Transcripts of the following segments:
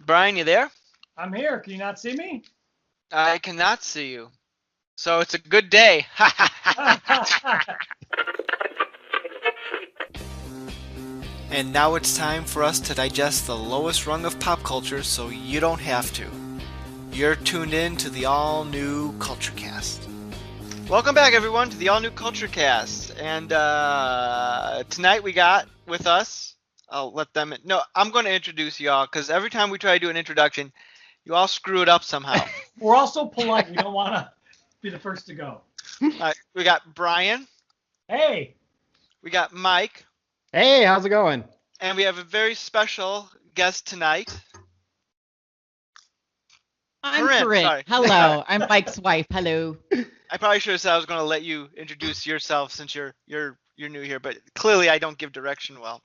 Brian, you there? I'm here. Can you not see me? I cannot see you. So it's a good day. And now it's time for us to digest the lowest rung of pop culture so you don't have to. You're tuned in to the all-new Culture Cast. Welcome back, everyone, to the all-new Culture Cast. And tonight we got with us, I'll let them... No, I'm going to introduce y'all, because every time we try to do an introduction, you all screw it up somehow. We're also polite. We don't want to be the first to go. We got Brian. Hey. We got Mike. Hey, how's it going? And we have a very special guest tonight. I'm Corinne. Sorry. Hello, I'm Mike's wife. Hello. I probably should have said I was going to let you introduce yourself since you're new here, but clearly I don't give direction well.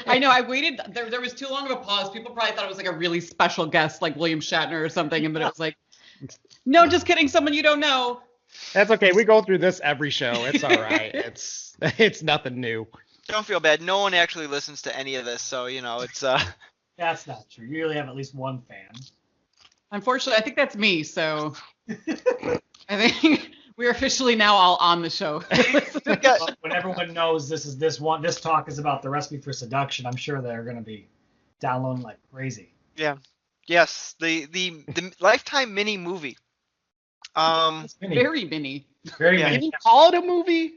I know. I waited. There was too long of a pause. People probably thought it was like a really special guest, like William Shatner or something, and then it was like, no, just kidding. Someone you don't know. That's okay. We go through this every show. It's all right. It's nothing new. Don't feel bad. No one actually listens to any of this, so it's That's not true. You usually have at least one fan. Unfortunately, I think that's me. So I think we're officially now all on the show. Well, when everyone knows this talk is about the recipe for seduction, I'm sure they're going to be downloading like crazy. Yeah. Yes, the Lifetime mini movie. Very mini. Very Can many. you call it a movie?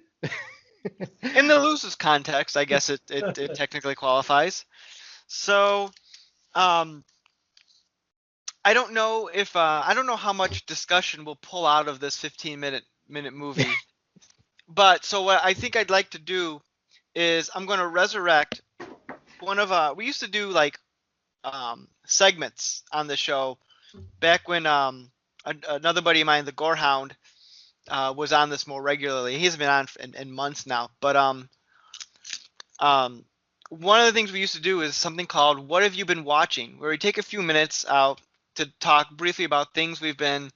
In the loosest context, I guess it technically qualifies. So, I don't know if I don't know how much discussion we'll pull out of this 15-minute movie. But so what I think I'd like to do is I'm going to resurrect one of we used to do like segments on the show back when another buddy of mine, the Gorehound, was on this more regularly. He hasn't been on in months now, but one of the things we used to do is something called What Have You Been Watching, where we take a few minutes out to talk briefly about things we've been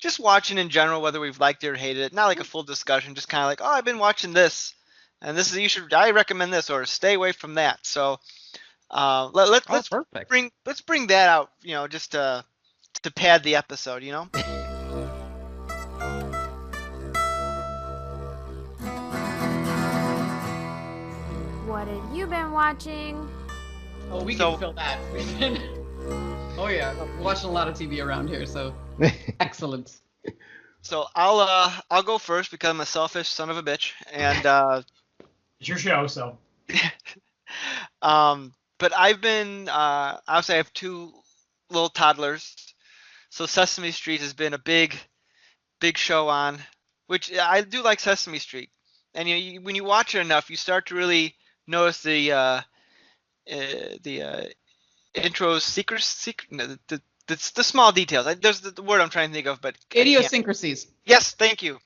just watching in general, whether we've liked it or hated it. Not like a full discussion, just kind of like, oh, I've been watching this, and this is I recommend this, or stay away from that. So let's bring that out, just to pad the episode, What have you been watching? Oh, we can fill that. Oh yeah, we're watching a lot of TV around here, so excellent. So I'll go first because I'm a selfish son of a bitch, and It's your show, so. But I've been obviously I have two little toddlers, so Sesame Street has been a big show on, which I do like Sesame Street, and when you watch it enough, you start to really notice the intros, the small details. There's the word I'm trying to think of, but Idiosyncrasies. Yes, thank you.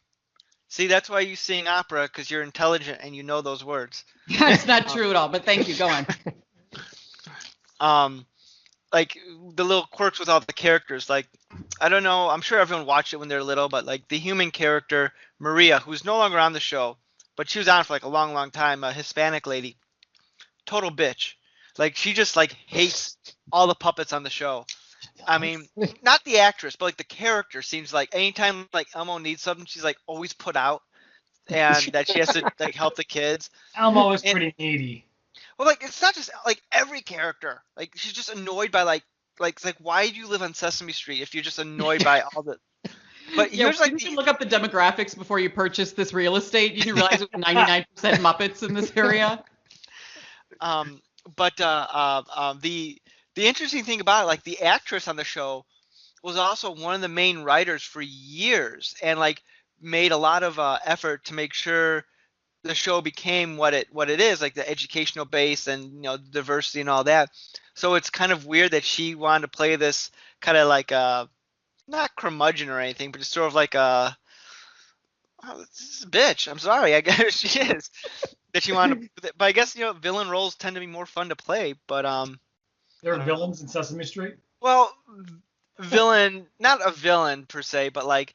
See, that's why you sing opera, because you're intelligent and you know those words. That's not true at all, but thank you. Go on. Like the little quirks with all the characters. Like, I don't know, I'm sure everyone watched it when they're little, but like the human character, Maria, who's no longer on the show, but she was on for like a long, long time, a Hispanic lady. Total bitch. Like, she just like hates all the puppets on the show. I mean, not the actress, but like the character seems like anytime like Elmo needs something, she's like always put out, and that she has to like help the kids. Elmo is pretty needy. Well, like it's not just like every character. Like she's just annoyed by like why do you live on Sesame Street if you're just annoyed by all the. But Yeah, here's like didn't you look up the demographics before you purchased this real estate? You didn't realize it was 99% Muppets in this area. But the interesting thing about it, like the actress on the show was also one of the main writers for years, and like made a lot of effort to make sure the show became what it is, like the educational base and diversity and all that. So it's kind of weird that she wanted to play this kind of like not curmudgeon or anything, but just sort of like this is a bitch. I'm sorry, I guess she is. That she wanted to, but I guess villain roles tend to be more fun to play. But There are villains in Sesame Street? well, villain, not a villain per se, but like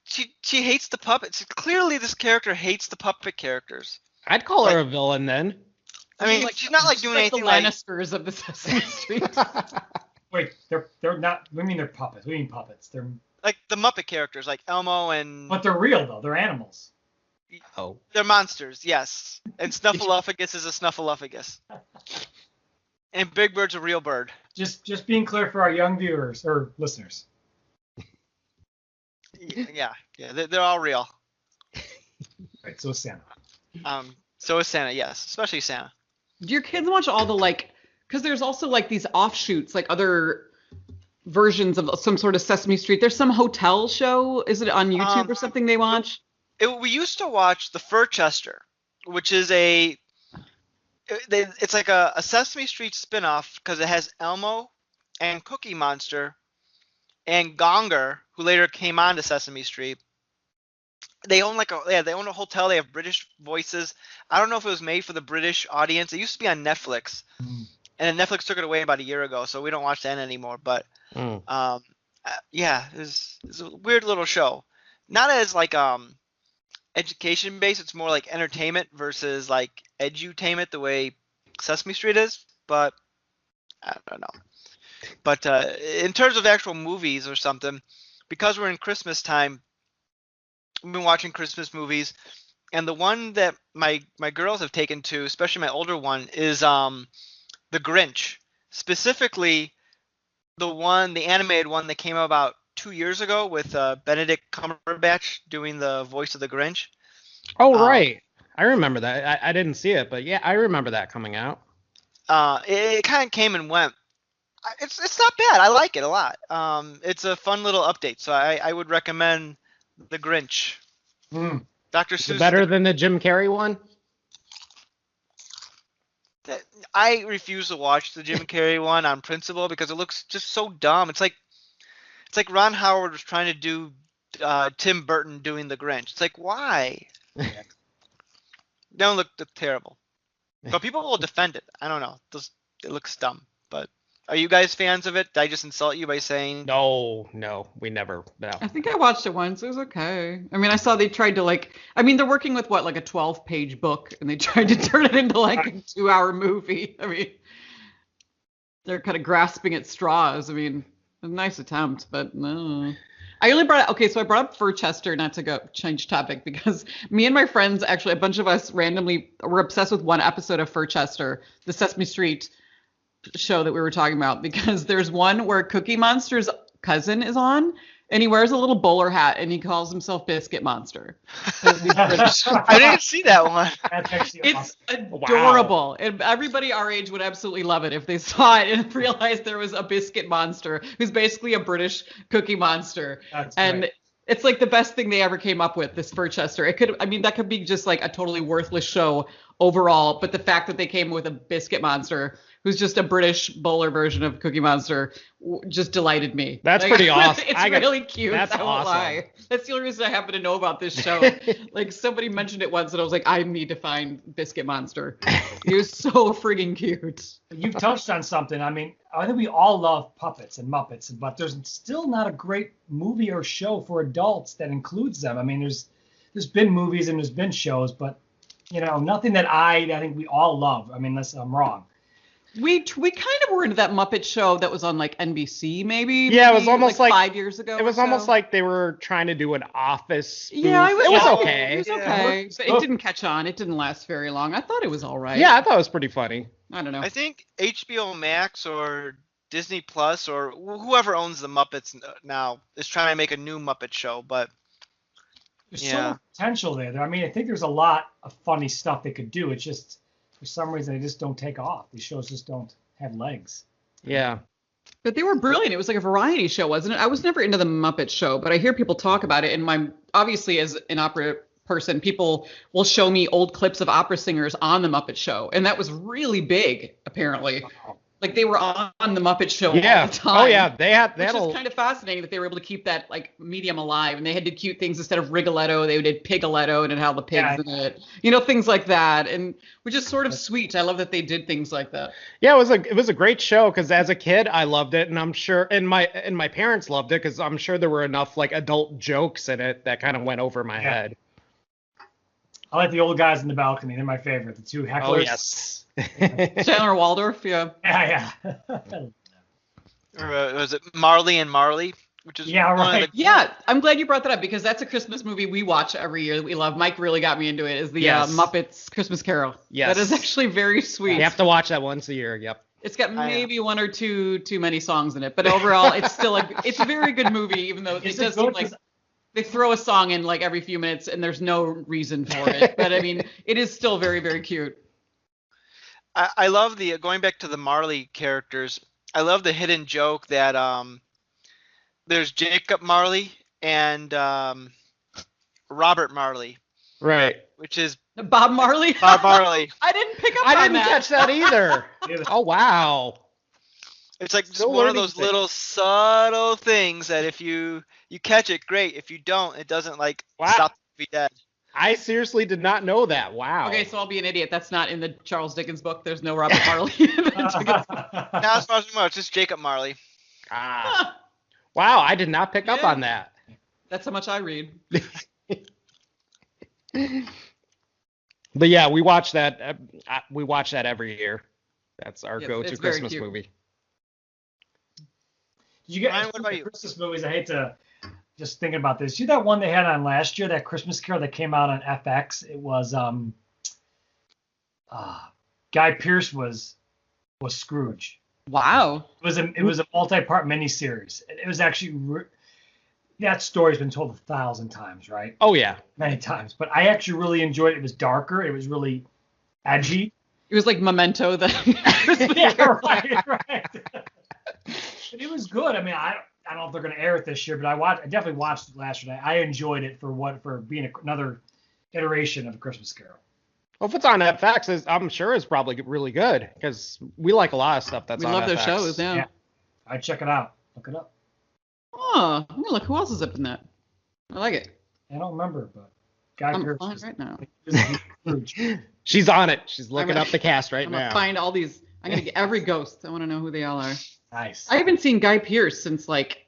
she hates the puppets. Clearly, this character hates the puppet characters. I'd call her a villain then. I mean, she's not like doing like the anything like. Lannisters of the Sesame Street. Wait, they're not. We mean they're puppets. We mean puppets. They're. Like the Muppet characters, like Elmo and. But they're real though. They're animals. Oh. They're monsters, yes. And Snuffleupagus is a Snuffleupagus. And Big Bird's a real bird. Just being clear for our young viewers or listeners. Yeah, they're all real. Right, so is Santa. So is Santa, yes, especially Santa. Do your kids watch all the like? Because there's also like these offshoots, like other versions of some sort of Sesame Street. There's some hotel show. Is it on YouTube or something they watch? We used to watch the Furchester, which is it's like a Sesame Street spinoff because it has Elmo and Cookie Monster and Gonger, who later came on to Sesame Street. They own they own a hotel. They have British voices. I don't know if it was made for the British audience. It used to be on Netflix, and then Netflix took it away about a year ago, so we don't watch that anymore. But yeah, it's a weird little show. Not as like education based. It's more like entertainment versus like edutainment, the way Sesame Street is. But I don't know. But in terms of actual movies or something, because we're in Christmas time, we've been watching Christmas movies, and the one that my girls have taken to, especially my older one, is The Grinch. Specifically, the animated one that came out about 2 years ago with Benedict Cumberbatch doing the voice of the Grinch. Oh, right. I remember that. I didn't see it, but yeah, I remember that coming out. It kind of came and went. It's not bad. I like it a lot. It's a fun little update, so I would recommend The Grinch. Dr. Seuss. Better than the Jim Carrey one? I refuse to watch the Jim Carrey one on principle because it looks just so dumb. It's like Ron Howard was trying to do Tim Burton doing The Grinch. It's like, why? Don't look terrible. But people will defend it. I don't know. It looks dumb. But are you guys fans of it? Did I just insult you by saying? No, we never. No. I think I watched it once. It was okay. I mean, I saw they tried to they're working with like a 12-page book, and they tried to turn it into like a 2-hour movie. I mean, they're kind of grasping at straws. I mean, a nice attempt, but no. I brought up Furchester, not to go change topic, because me and my friends, actually a bunch of us randomly were obsessed with one episode of Furchester, the Sesame Street show that we were talking about, because there's one where Cookie Monster's cousin is on, and he wears a little bowler hat, and he calls himself Biscuit Monster. I didn't see that one. It's adorable. Wow. And everybody our age would absolutely love it if they saw it and realized there was a Biscuit Monster who's basically a British Cookie Monster. And great. It's like the best thing they ever came up with, this Furchester. That could be just like a totally worthless show overall, but the fact that they came with a Biscuit Monster who's just a British bowler version of Cookie Monster just delighted me. That's pretty awesome. It's really cute. That's I won't awesome. lie. That's the only reason I happen to know about this show. Like, somebody mentioned it once, and I was like, I need to find Biscuit Monster. He was so friggin' cute. You've touched on something. I mean, I think we all love puppets and Muppets, but there's still not a great movie or show for adults that includes them. I mean, there's been movies and there's been shows, but nothing that I think we all love. I mean, unless I'm wrong. We kind of were into that Muppet show that was on like NBC, maybe. Yeah, it was almost like 5 years ago. It was almost like they were trying to do an Office spoof. Yeah, it was okay. It was okay. But it didn't catch on. It didn't last very long. I thought it was all right. Yeah, I thought it was pretty funny. I don't know. I think HBO Max or Disney Plus or whoever owns the Muppets now is trying to make a new Muppet show, but there's so much potential there. I mean, I think there's a lot of funny stuff they could do. It's just for some reason they just don't take off. These shows just don't have legs. Yeah. But they were brilliant. It was like a variety show, wasn't it? I was never into the Muppet Show, but I hear people talk about it. And obviously, as an opera person, people will show me old clips of opera singers on the Muppet Show. And that was really big, apparently. Wow. Like, they were on the Muppet Show all the time. Oh, yeah. Which is kind of fascinating that they were able to keep that, like, medium alive. And they had to cute things instead of Rigoletto. They did Pigoletto and it had all the pigs in it. Things like that. And which is sort of sweet. I love that they did things like that. Yeah, it was a great show because as a kid, I loved it. And I'm sure, and my parents loved it because I'm sure there were enough, like, adult jokes in it that kind of went over my head. I like the old guys in the balcony. They're my favorite. The two hecklers. Oh yes. Chandler Waldorf, yeah. Yeah. Or was it Marley and Marley? Which is Yeah, one right. of the Yeah, I'm glad you brought that up because that's a Christmas movie we watch every year that we love. Mike really got me into it. Is the Yes. Muppets Christmas Carol? Yes. That is actually very sweet. You have to watch that once a year. Yep. It's got maybe one or two too many songs in it, but overall, it's still it's a very good movie. Even though it does seem like they throw a song in like every few minutes and there's no reason for it. But I mean, it is still very, very cute. I love the going back to the Marley characters. I love the hidden joke that there's Jacob Marley and Robert Marley, Right. which is Bob Marley. Bob Marley. I didn't pick up I on didn't that. catch that either. Oh wow. It's like just Still one of learning those things. little subtle things that if you catch it, great. If you don't, it doesn't like Wow. stop the movie dead. I seriously did not know that. Wow. Okay, so I'll be an idiot. That's not in the Charles Dickens book. There's no Robert Marley. in the Not as far as I know, it's just Jacob Marley. Ah. Wow, I did not pick up Yeah. on that. That's how much I read. But yeah, we watch that. We watch that every year. That's our Yes, go-to it's very Christmas cute. movie. Did you get Ryan, what about you? Christmas movies? I hate to just thinking about this. See that one they had on last year, that Christmas Carol that came out on FX? It was Guy Pearce was Scrooge. Wow. It was a multi-part miniseries. It was actually that story's been told 1,000 times, right? Oh yeah. Many times. But I actually really enjoyed it. It was darker. It was really edgy. It was like Memento. Yeah, right. But it was good. I mean, I don't know if they're going to air it this year, but I definitely watched it last night. I enjoyed it for being another iteration of A Christmas Carol. Well, if it's on FX, I'm sure it's probably really good because we like a lot of stuff that's We on love FX. their shows, yeah. I'd check it out. Look it up. Oh, I'm gonna look who else is up in that. I like it. I don't remember, but Guy I'm Pearce on was- it right now. was Scrooge. She's on it. She's looking gonna- up the cast right I'm gonna now. find all these. I'm gonna get every ghost. I want to know who they all are. Nice. I haven't seen Guy Pearce since like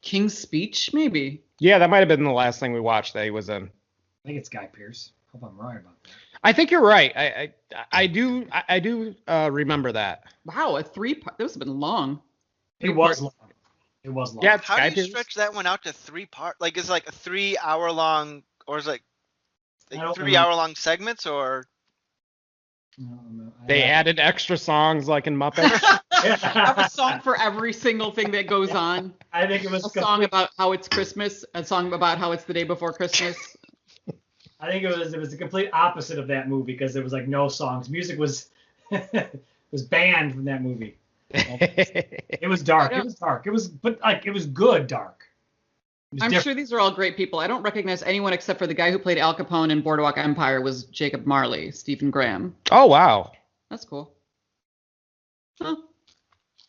King's Speech, maybe. Yeah, that might have been the last thing we watched that he was in. I think it's Guy Pearce. Hope I'm right about that. I think you're right. I do remember that. Wow, a 3-part. This has been long. It was long. It was long. Yeah, it's How Guy do you Pearce. stretch that one out to 3 parts? Like, is it like a 3-hour long, or is it I like don't 3-hour long segments, or No. They added extra songs like in Muppets. Have a song for every single thing that goes on. I think it was A song about how it's Christmas. A song about how it's the day before Christmas. I think it was the complete opposite of that movie because there was like no songs. Music was was banned from that movie. It was dark. It was dark. It was good dark. It was I'm different. sure these are all great people. I don't recognize anyone except for the guy who played Al Capone in Boardwalk Empire was Jacob Marley, Stephen Graham. Oh wow. That's cool. Huh.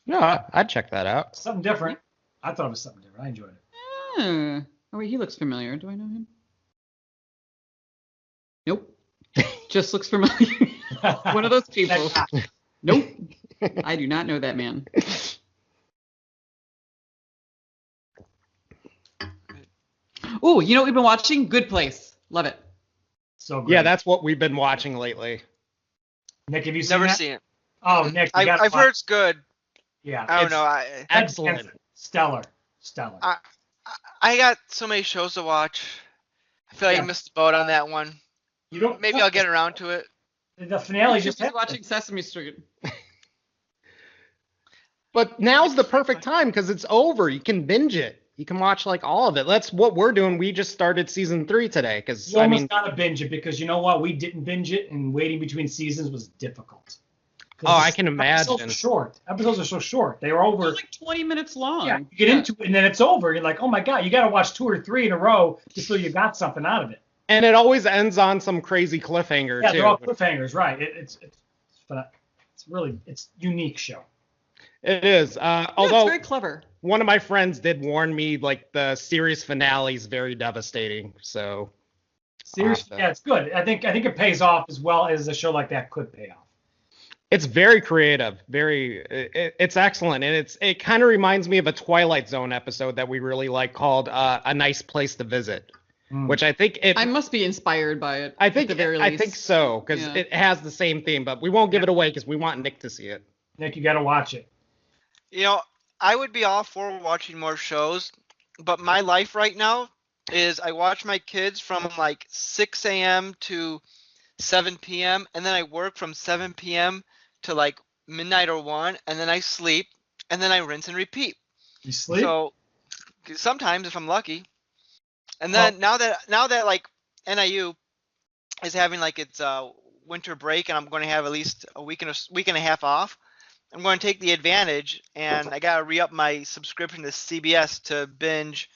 No, I'd check that out. Something different. I thought it was something different. I enjoyed it. Oh wait, he looks familiar. Do I know him? Nope. Just looks familiar. One of those people. Nope. I do not know that man. Oh, you know what we've been watching? Good Place. Love it. So great. Yeah, that's what we've been watching lately. Nick, have you seen never that? seen it? Oh, Nick, you gotta I've watch- heard it's good. Yeah. I don't It's- know. Excellent. Stellar. I got so many shows to watch. I feel like Yeah. I missed the boat on that one. You don't. Maybe I'll get around to it. The finale Just just happened. watching Sesame Street. But now's the perfect time because it's over. You can binge it. You can watch like all of it. That's what we're doing. We just started season 3 today because You I almost mean, gotta binge it because you know what? We didn't binge it, and waiting between seasons was difficult. 'Cause oh, I can Episodes imagine. are short. Episodes are so short. They were over. They're like 20 minutes long. Yeah, you get into it and then it's over. You're like, oh my god, you got to watch 2 or 3 in a row just so you got something out of it. And it always ends on some crazy cliffhanger Yeah, too. they're all cliffhangers, right? It's unique show. It is. Yeah, Although it's very clever. one of my friends did warn me like the series finale is very devastating. So Seriously, Awesome. yeah, it's good. I think it pays off as well as a show like that could pay off. it's very creative. It's excellent, and it kind of reminds me of a Twilight Zone episode that we really like called "A Nice Place to Visit." which I think I must be inspired by it. I think at the very I least. think so, because it has the same theme, but we won't give it away because we want Nick to see it. Nick, you got to watch it. You know, I would be all for watching more shows, but my life right now is I watch my kids from like 6 a.m. to 7 p.m. and then I work from 7 p.m. to like midnight or 1, and then I sleep, and then I rinse and repeat. You sleep? So sometimes if I'm lucky. And then now that like NIU is having like its winter break, and I'm going to have at least a week and a half off, I'm going to take the advantage, and I got to re-up my subscription to CBS to binge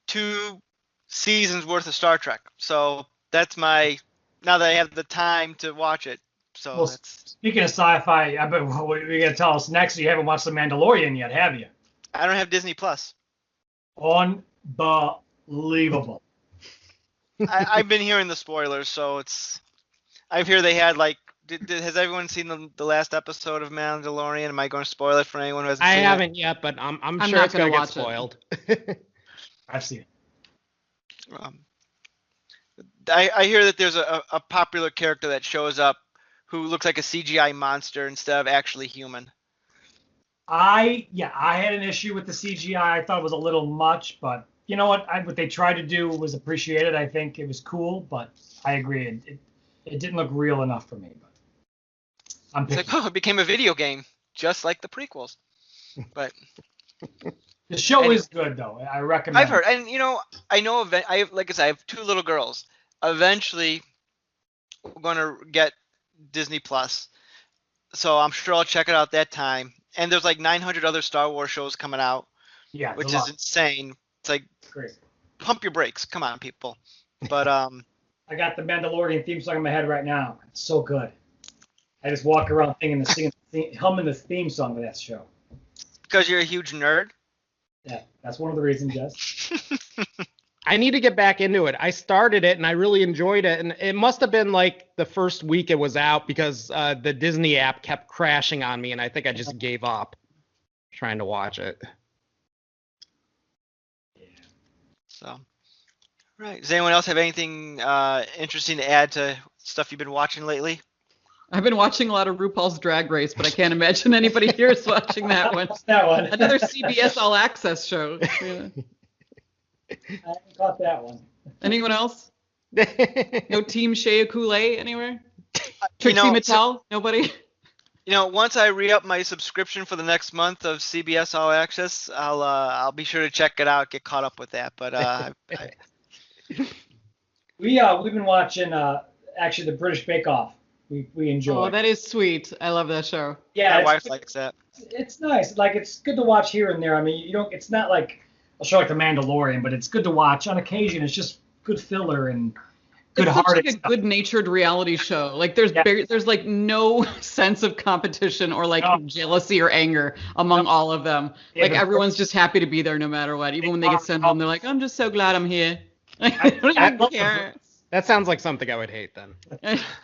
2 seasons worth of Star Trek. So that's now that I have the time to watch it. So Well, speaking of sci-fi, I bet what you're going to tell us next, you haven't watched The Mandalorian yet, have you? I don't have Disney Plus. Unbelievable. I've been hearing the spoilers, so I hear they had like. Has everyone seen the last episode of Mandalorian? Am I going to spoil it for anyone who hasn't seen it? I haven't yet, but I'm sure not it's going to get watch spoiled. I've seen it. I hear that there's a popular character that shows up who looks like a CGI monster instead of actually human. I had an issue with the CGI. I thought it was a little much, but you know what? What they tried to do was appreciated. I think it was cool, but I agree. It didn't look real enough for me. But It's like, it became a video game, just like the prequels. But the show is good, though. I recommend. I've heard, and I know. Like I said, I have 2 little girls. Eventually, we're going to get Disney Plus, so I'm sure I'll check it out that time. And there's like 900 other Star Wars shows coming out, which is insane. It's like, crazy. Pump your brakes, come on, people. But I got the Mandalorian theme song in my head right now. It's so good. I just walk around humming the theme song of that show. Because you're a huge nerd. Yeah, that's one of the reasons, yes. I need to get back into it. I started it and I really enjoyed it, and it must have been like the first week it was out because the Disney app kept crashing on me, and I think I just gave up trying to watch it. Yeah. So, right. Does anyone else have anything interesting to add to stuff you've been watching lately? I've been watching a lot of RuPaul's Drag Race, but I can't imagine anybody here is watching that one. That one. Another CBS All Access show. Yeah. I haven't caught that one. Anyone else? No Team Shea Coulee anywhere? Trixie Mattel? Nobody? Once I re-up my subscription for the next month of CBS All Access, I'll be sure to check it out, get caught up with that. But we've been watching actually the British Bake Off. We enjoy. Oh, that is sweet. I love that show. Yeah, my wife likes that. It's nice. Like, it's good to watch here and there. I mean, it's not like a show like The Mandalorian, but it's good to watch on occasion. It's just good filler and good-hearted It's like a good-natured reality show. Like there's like no sense of competition or like jealousy or anger among all of them. Yeah, like everyone's just happy to be there no matter what. Even when they get sent home, they're like, I'm just so glad I'm here. I don't even care. That sounds like something I would hate then.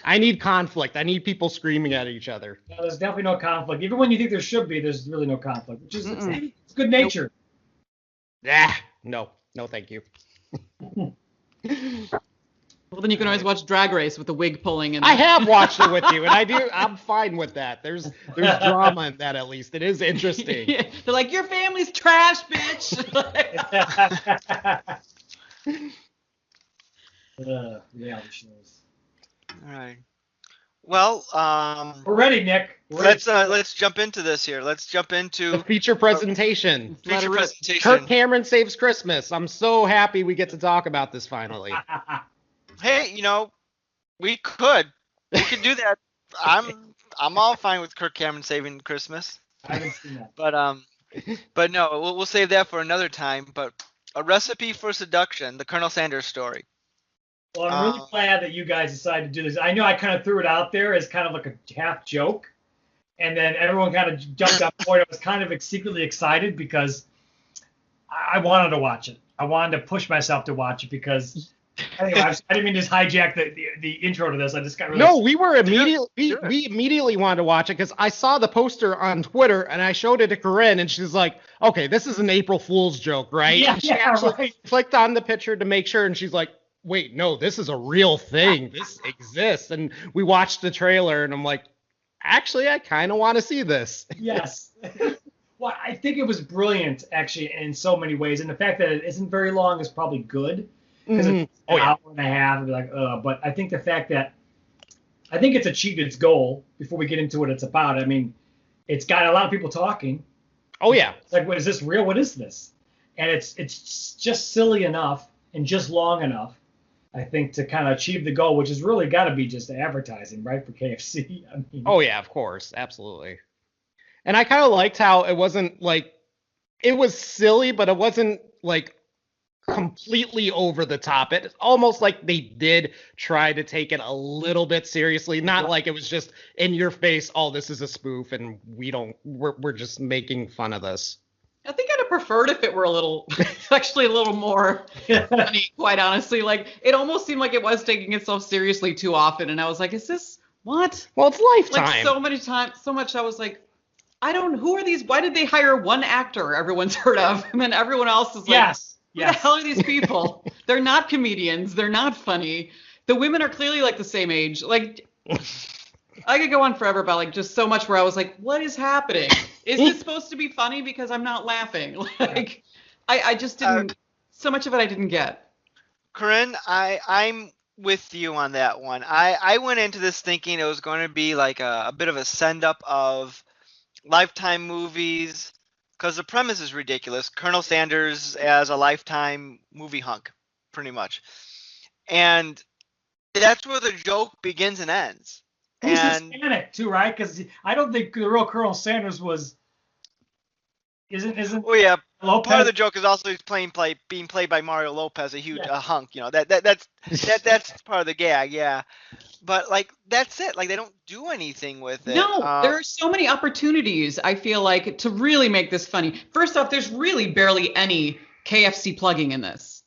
I need conflict. I need people screaming at each other. No, there's definitely no conflict. Even when you think there should be, there's really no conflict. Which is it's good natured. Yeah. No, thank you. Well, then you can always watch Drag Race with the wig pulling. And I have watched it with you, and I'm fine with that. There's drama in that, at least. It is interesting. Yeah. They're like, your family's trash, bitch. Reality shows. All right. Well, we're ready, Nick. Let's jump into this here. Let's jump into the feature presentation. Kirk Cameron Saves Christmas. I'm so happy we get to talk about this finally. Hey, we could do that. I'm all fine with Kirk Cameron saving Christmas. I haven't seen that. But no, we'll save that for another time. But A Recipe for Seduction, the Colonel Sanders story. Well, I'm really glad that you guys decided to do this. I know I kind of threw it out there as kind of like a half joke, and then everyone kind of jumped on board. I was kind of secretly excited because I wanted to watch it. I wanted to push myself to watch it because Anyway, I didn't mean to just hijack the intro to this. I just got really. No, we were Sure. we immediately wanted to watch it because I saw the poster on Twitter and I showed it to Corinne and she's like, "Okay, this is an April Fool's joke, right?" Yeah, And she yeah, actually right. clicked on the picture to make sure, and she's like, "Wait, no, this is a real thing. This exists." And we watched the trailer, and I'm like, "Actually, I kind of want to see this." Yes. Well, I think it was brilliant, actually, in so many ways. And the fact that it isn't very long is probably good. Because Mhm. it's Oh an yeah. hour and a half, and be like, but I think the fact that I think it's achieved its goal before we get into what it's about. I mean, it's got a lot of people talking. Oh yeah. It's like, what is this real? What is this? And it's just silly enough and just long enough, I think, to kind of achieve the goal, which has really got to be just advertising, right, for KFC. I mean, Oh yeah, of course, absolutely. And I kind of liked how it wasn't like it was silly, but it wasn't like completely over the top. It almost like they did try to take it a little bit seriously, not like it was just in your face, "Oh, this is a spoof and we're just making fun of this." I think I'd have preferred if it were actually a little more funny, quite honestly. Like, it almost seemed like it was taking itself seriously too often. And I was like, is this what? Well, it's Like, Lifetime. so many times, so much I was like, who are these? Why did they hire one actor everyone's heard of? And then everyone else is like, yes. who the hell are these people? They're not comedians. They're not funny. The women are clearly like the same age. Like, I could go on forever about like just so much where I was like, what is happening? Is this supposed to be funny? Because I'm not laughing. Like, I just didn't, so much of it I didn't get. Corinne, I'm with you on that one. I went into this thinking it was going to be like a bit of a send up of Lifetime movies because the premise is ridiculous. Colonel Sanders as a Lifetime movie hunk, pretty much. And that's where the joke begins and ends. He's And Hispanic too, right? Because I don't think the real Colonel Sanders isn't oh yeah, Lopez. part of the joke is also he's being played by Mario Lopez, a huge hunk. You know that's part of the gag, yeah. But like that's it. Like they don't do anything with it. No, there are so many opportunities, I feel like, to really make this funny. First off, there's really barely any KFC plugging in this.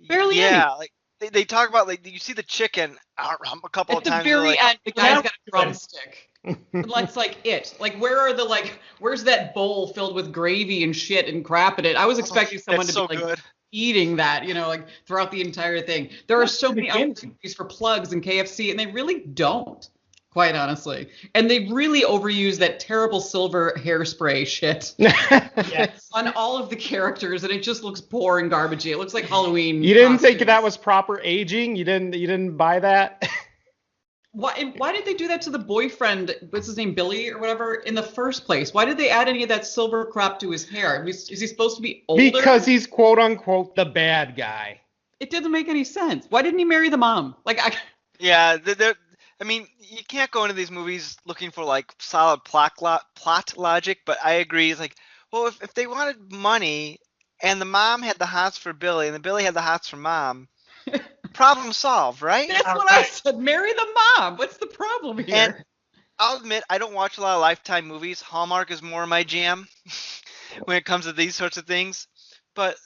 Barely any. Yeah, like they talk about like you see the chicken a couple of times. At the very like, end, the guy's got a drumstick. And that's like it. Like, where's that bowl filled with gravy and shit and crap in it? I was expecting someone to so be like good. eating that, like throughout the entire thing. There are so many opportunities for plugs in KFC, and they really don't, quite honestly. And they really overuse that terrible silver hairspray shit Yes. on all of the characters, and it just looks poor and garbagey. It looks like Halloween. You didn't think costumes. that was proper aging? You didn't buy that? Why did they do that to the boyfriend, what's his name, Billy or whatever, in the first place? Why did they add any of that silver crap to his hair? Is he supposed to be older? Because he's quote unquote the bad guy. It didn't make any sense. Why didn't he marry the mom? Yeah, I mean, you can't go into these movies looking for like solid plot logic, but I agree. It's like, well, if they wanted money and the mom had the hots for Billy and the Billy had the hots for mom, problem solved, right? That's what I said. Marry the mom. What's the problem here? And I'll admit, I don't watch a lot of Lifetime movies. Hallmark is more my jam when it comes to these sorts of things. But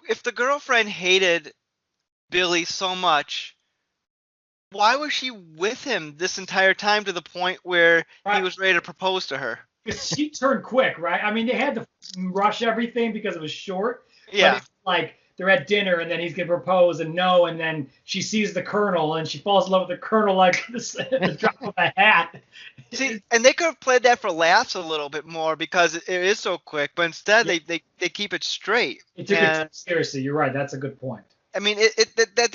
if the girlfriend hated Billy so much, why was she with him this entire time to the point where he was ready to propose to her? Because she turned quick, right? I mean, they had to rush everything because it was short. Yeah. But it's like they're at dinner and then he's gonna propose and no, and then she sees the Colonel and she falls in love with the Colonel like the drop of a hat. See, and they could have played that for laughs a little bit more because it is so quick, but instead they keep it straight. It took it seriously. You're right. That's a good point. I mean,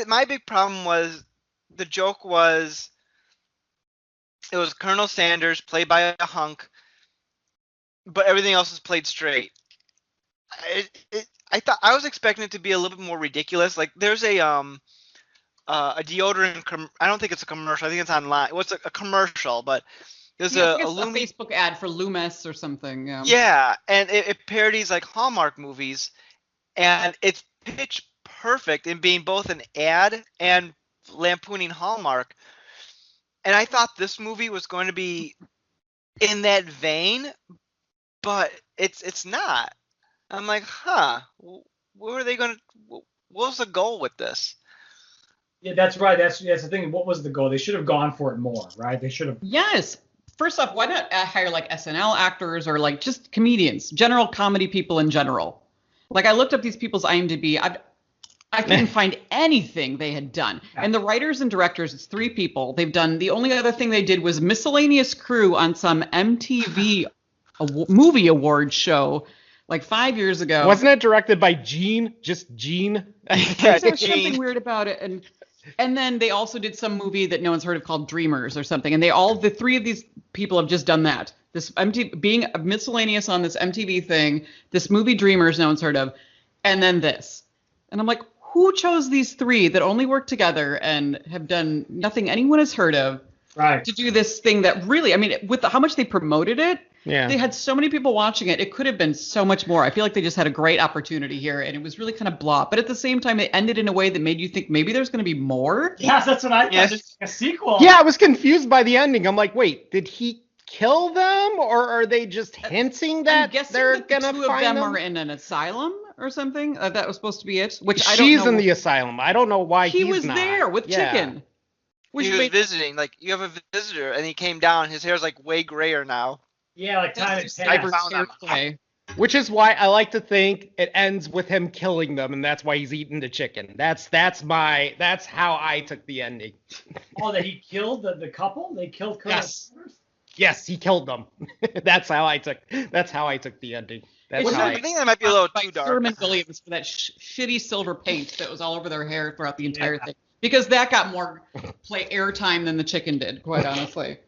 my big problem was the joke was it was Colonel Sanders played by a hunk, but everything else is played straight. I thought I was expecting it to be a little bit more ridiculous. Like there's a deodorant. I don't think it's a commercial. I think it's online. What's a commercial? But there's I a think it's a Facebook ad for Loomis or something. Yeah. Yeah, and it parodies like Hallmark movies, and it's pitch perfect in being both an ad and lampooning Hallmark. And I thought this movie was going to be in that vein, but it's not. I'm like, huh? Where are they going to? what was the goal with this? Yeah, that's right. That's the thing. What was the goal? They should have gone for it more, right? They should have. Yes. First off, why not hire like SNL actors or like just comedians, general comedy people in general? Like I looked up these people's IMDb. I couldn't find anything they had done. And the writers and directors, it's 3 people. They've done, the only other thing they did was miscellaneous crew on some MTV movie award show like 5 years ago. Wasn't it directed by Gene? Just Gene? There's something weird about it. And then they also did some movie that no one's heard of called Dreamers or something. And the 3 of these people have just done that. This being miscellaneous on this MTV thing, this movie Dreamers no one's heard of, and then this. And I'm like, who chose these 3 that only work together and have done nothing anyone has heard of to do this thing that really, I mean, with how much they promoted it, they had so many people watching it. It could have been so much more. I feel like they just had a great opportunity here, and it was really kind of blah. But at the same time, it ended in a way that made you think maybe there's going to be more. Yes, that's what I thought. Yes. A sequel. Yeah, I was confused by the ending. I'm like, wait, did he kill them, or are they just hinting that they're going to find them? 2 of them are in an asylum or something. That was supposed to be it. Which I don't She's know. in the asylum. I don't know why he he's was not. there with Chicken. He was visiting. Like, you have a visitor, and he came down. His hair's like way grayer now. Yeah, like time has passed. Which is why I like to think it ends with him killing them, and that's why he's eating the chicken. That's how I took the ending. Oh, that he killed the couple? They killed Colonel Sanders? Yes, he killed them. That's how I took the ending. I think that might be a little too dark. Sherman Williams for that shitty silver paint that was all over their hair throughout the entire thing. Because that got more airtime than the chicken did, quite honestly.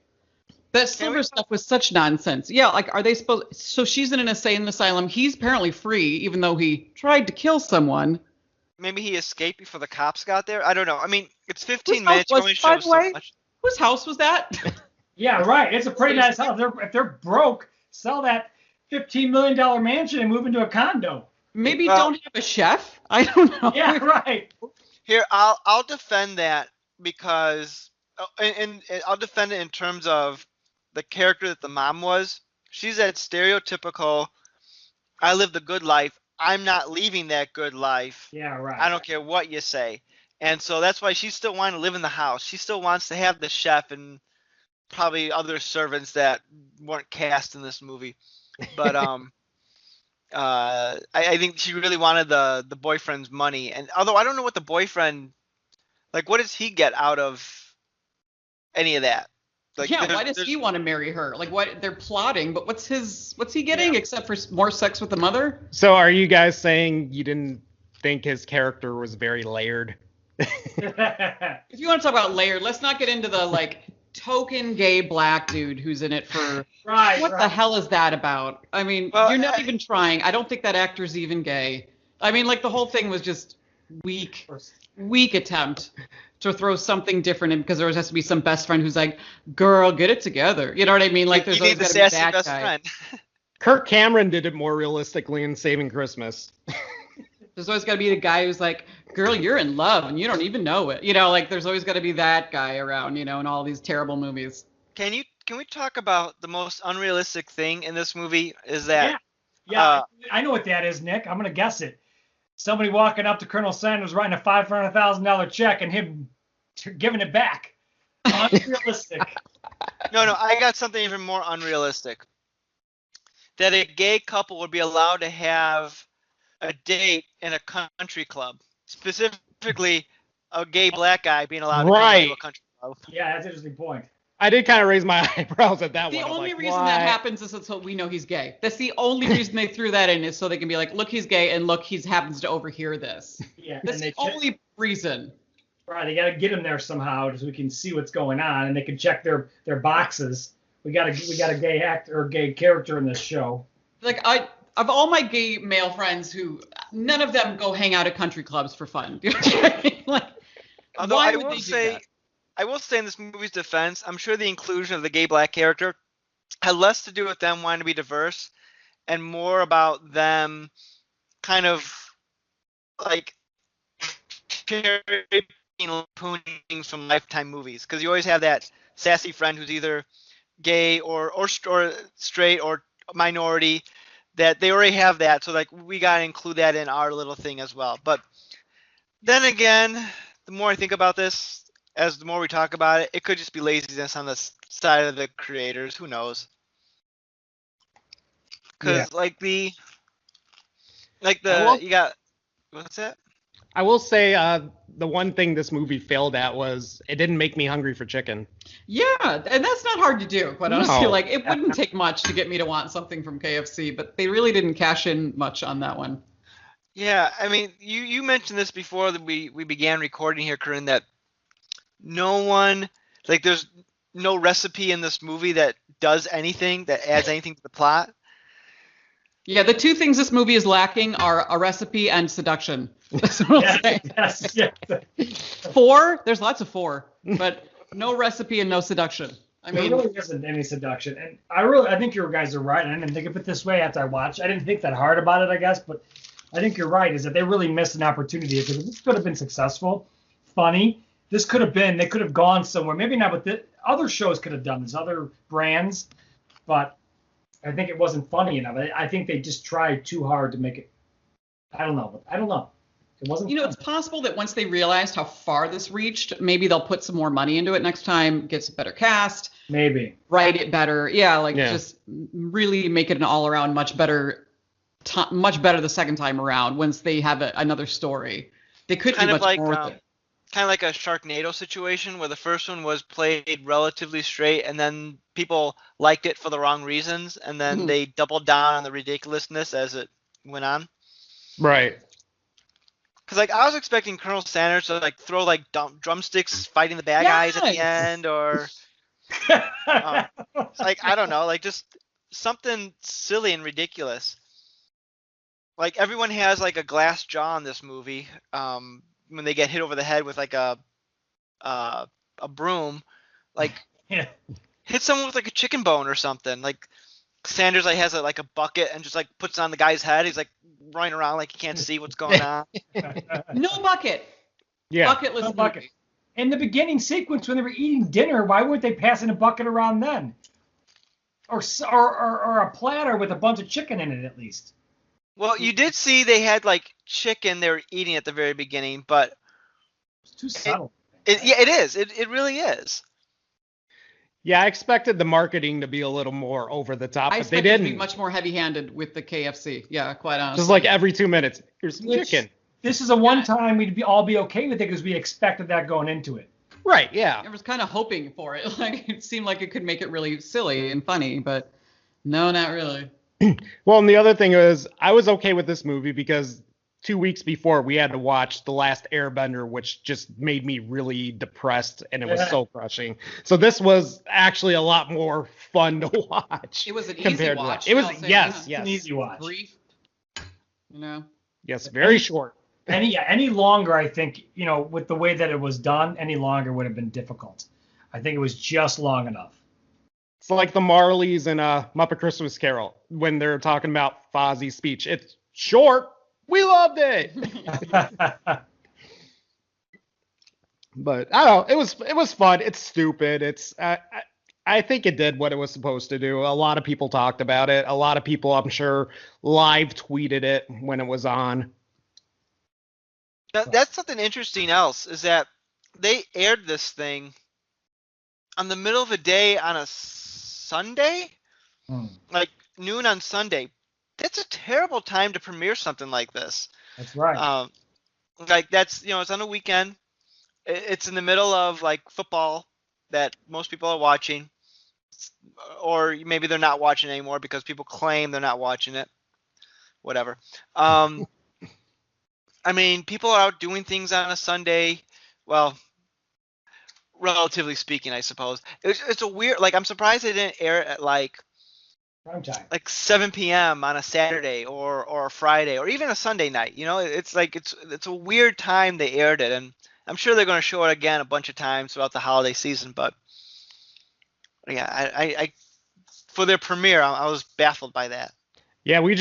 That silver stuff was such nonsense. Yeah, like, are they supposed... So she's in an insane asylum. He's apparently free, even though he tried to kill someone. Maybe he escaped before the cops got there? I don't know. I mean, it's 15 minutes. You only show so much. Whose house was that? Yeah, right. It's a pretty nice house. If they're broke, sell that $15 million mansion and move into a condo. Maybe don't have a chef? I don't know. Yeah, right. Here, I'll defend that because... And I'll defend it in terms of the character that the mom was. She's that stereotypical, I live the good life. I'm not leaving that good life. Yeah, right. I don't care what you say. And so that's why she's still wanting to live in the house. She still wants to have the chef and probably other servants that weren't cast in this movie. But I think she really wanted the boyfriend's money. And although I don't know what the boyfriend, like, what does he get out of any of that? Like, why does he want to marry her? Like, what they're plotting, but what's he getting except for more sex with the mother? So are you guys saying you didn't think his character was very layered? If you want to talk about layered, let's not get into the like token gay black dude who's in it for what the hell is that about? I mean, you're not even trying. I don't think that actor's even gay. I mean, like, the whole thing was just weak attempt to throw something different in, because there has to be some best friend who's like, girl, get it together. You know what I mean? Like, there's always got to be that best guy. Friend. Kirk Cameron did it more realistically in Saving Christmas. There's always got to be the guy who's like, girl, you're in love and you don't even know it. You know, like, there's always got to be that guy around, you know, in all these terrible movies. Can we talk about the most unrealistic thing in this movie? Is that I know what that is, Nick. I'm gonna guess it. Somebody walking up to Colonel Sanders writing a $500,000 check and him giving it back. Unrealistic. No, I got something even more unrealistic. That a gay couple would be allowed to have a date in a country club. Specifically, a gay black guy being allowed to come to a country club. Yeah, that's an interesting point. I did kind of raise my eyebrows at that one. The only reason that happens is so we know he's gay. That's the only reason they threw that in, is so they can be like, look, he's gay, and look, he happens to overhear this. Yeah, that's the only reason. Right, they got to get him there somehow so we can see what's going on, and they can check their boxes. We got a gay actor or gay character in this show. Like, of all my gay male friends, who none of them go hang out at country clubs for fun. You know what I mean? Like, although I will say in this movie's defense, I'm sure the inclusion of the gay black character had less to do with them wanting to be diverse and more about them kind of like pooning from Lifetime movies, because you always have that sassy friend who's either gay or straight or minority, that they already have that, so like we gotta include that in our little thing as well. But Then again, the more I think about this, as the more we talk about it, it could just be laziness on the side of the creators. Who knows? Yeah. Because like I will you got what's that? I will say the one thing this movie failed at was it didn't make me hungry for chicken. Yeah, and that's not hard to do, quite honestly. No. Like, it wouldn't take much to get me to want something from KFC, but they really didn't cash in much on that one. Yeah, I mean, you mentioned this before that we began recording here, Corinne, that no one like there's no recipe in this movie that does anything that adds anything to the plot. Yeah, the two things this movie is lacking are a recipe and seduction. That's what I'll say. Yes. 4, there's lots of 4, but no recipe and no seduction. I There mean, really isn't any seduction, and I think you guys are right. I didn't think of it this way after I watched. I didn't think that hard about it, I guess, but I think you're right. Is that they really missed an opportunity because this could have been successful, funny. This could have been. They could have gone somewhere. Maybe not with the other shows could have done this, other brands, but I think it wasn't funny enough. I think they just tried too hard to make it. I don't know. It wasn't. it's possible that once they realized how far this reached, maybe they'll put some more money into it next time, get some better cast, Maybe. write it better. Yeah, just really make it an all-around much better the second time around once they have another story. They could do much more with it. Kind of like a Sharknado situation where the first one was played relatively straight and then people liked it for the wrong reasons and then they doubled down on the ridiculousness as it went on. Right. Because like I was expecting Colonel Sanders to like throw like drumsticks fighting the bad guys at the end, or like I don't know, like just something silly and ridiculous. Like everyone has like a glass jaw in this movie. When they get hit over the head with like a broom, like Yeah. hit someone with like a chicken bone or something. Like Sanders like has like a bucket and just like puts it on the guy's head. He's like running around like he can't see what's going on. No bucket. Yeah. Bucketless No bucket. movie. In the beginning sequence when they were eating dinner, why weren't they passing a bucket around then? Or a platter with a bunch of chicken in it at least. Well, you did see they had like chicken they were eating at the very beginning, but It's too subtle. yeah, it is. It really is. Yeah, I expected the marketing to be a little more over the top, I but they expected it to didn't. be much more heavy-handed with the KFC. Yeah, quite honestly. Just like every 2 minutes, here's some Which- chicken. This is a one time we'd all be okay with it because we expected that going into it. Right, yeah. I was kind of hoping for it. Like, it seemed like it could make it really silly and funny, but no, not really. Well, and the other thing is, I was okay with this movie because 2 weeks before we had to watch The Last Airbender, which just made me really depressed, and it was so crushing. So this was actually a lot more fun to watch. It was an easy compared to watch. that. It was, I'll say yes, that. yes. An easy watch. Brief. Yes, very short. Any longer, I think, with the way that it was done, any longer would have been difficult. I think it was just long enough. It's like the Marleys in Muppet Christmas Carol when they're talking about Fozzie's speech. It's short. We loved it. But I don't know. It was fun. It's stupid. It's I think it did what it was supposed to do. A lot of people talked about it. A lot of people, I'm sure, live tweeted it when it was on. That's something interesting else is that they aired this thing on the middle of the day on a Sunday, like noon on Sunday. That's a terrible time to premiere something like this. That's right. Like that's it's on a weekend. It's in the middle of like football that most people are watching, or maybe they're not watching anymore because people claim they're not watching it. Whatever. I mean, people are out doing things on a Sunday. Well, relatively speaking, I suppose. It's a weird. Like, I'm surprised they didn't air it at like Prime time. 7 p.m. on a Saturday or a Friday or even a Sunday night. It's like it's a weird time they aired it, and I'm sure they're going to show it again a bunch of times throughout the holiday season. But yeah, I for their premiere, I was baffled by that. Yeah, we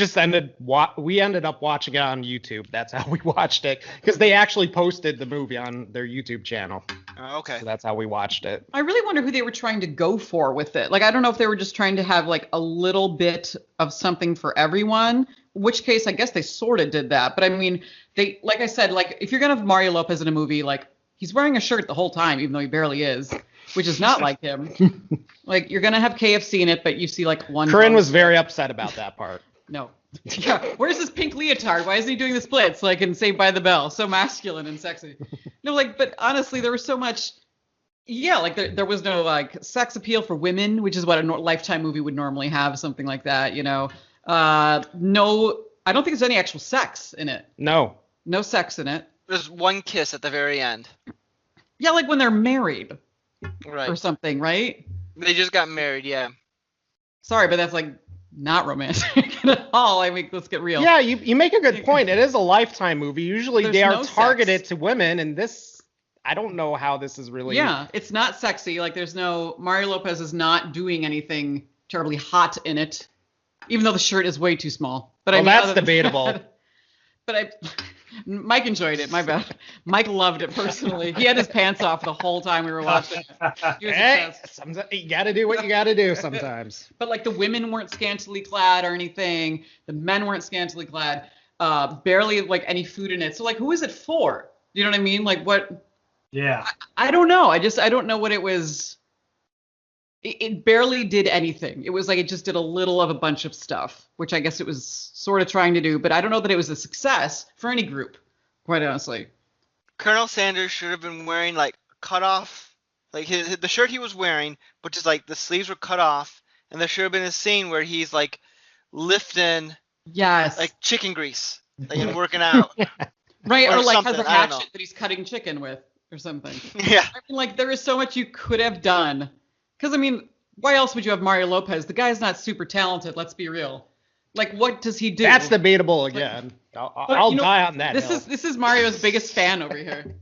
ended up watching it on YouTube. That's how we watched it because they actually posted the movie on their YouTube channel. Okay. So that's how we watched it. I really wonder who they were trying to go for with it. Like, I don't know if they were just trying to have like a little bit of something for everyone, in which case I guess they sort of did that. But I mean, they, like I said, like if you're going to have Mario Lopez in a movie, like he's wearing a shirt the whole time, even though he barely is, which is not like him. Like you're going to have KFC in it, but you see like one. Corinne was very upset about that part. No. Yeah, where's his pink leotard? Why isn't he doing the splits like in Saved by the Bell? So masculine and sexy. No, like, but honestly, there was so much. Yeah, like there was no like sex appeal for women, which is what a Lifetime movie would normally have, something like that, you know. No, I don't think there's any actual sex in it. No. No sex in it. There's one kiss at the very end. Yeah, like when they're married Right. or something, right? They just got married, yeah. Sorry, but that's like not romantic at all. I mean, let's get real. Yeah, you make a good point. It is a Lifetime movie. Usually There's they are no targeted sex. to women, and this, I don't know how this is really. Yeah, it's not sexy. Like there's no Mario Lopez is not doing anything terribly hot in it, even though the shirt is way too small. But Well, I mean, that's other than debatable. that- but Mike enjoyed it. My bad. Mike loved it personally. He had his pants off the whole time we were watching. He was Hey, obsessed. you gotta do what you gotta do sometimes. But like the women weren't scantily clad or anything. The men weren't scantily clad. Barely like any food in it. So like, who is it for? You know what I mean? Like what? Yeah. I don't know. I don't know what it was. It barely did anything. It was like it just did a little of a bunch of stuff, which I guess it was sort of trying to do. But I don't know that it was a success for any group, quite honestly. Colonel Sanders should have been wearing like cut off, like the shirt he was wearing, but just like the sleeves were cut off, and there should have been a scene where he's like lifting Yes. like chicken grease, like and working out. Right. or Or like has something, a I don't know. hatchet that he's cutting chicken with or something. Yeah. I mean, like there is so much you could have done. Because I mean, why else would you have Mario Lopez? The guy's not super talented. Let's be real. Like, what does he do? That's debatable again. I'll you know, die on that hill. This is Mario's biggest fan over here.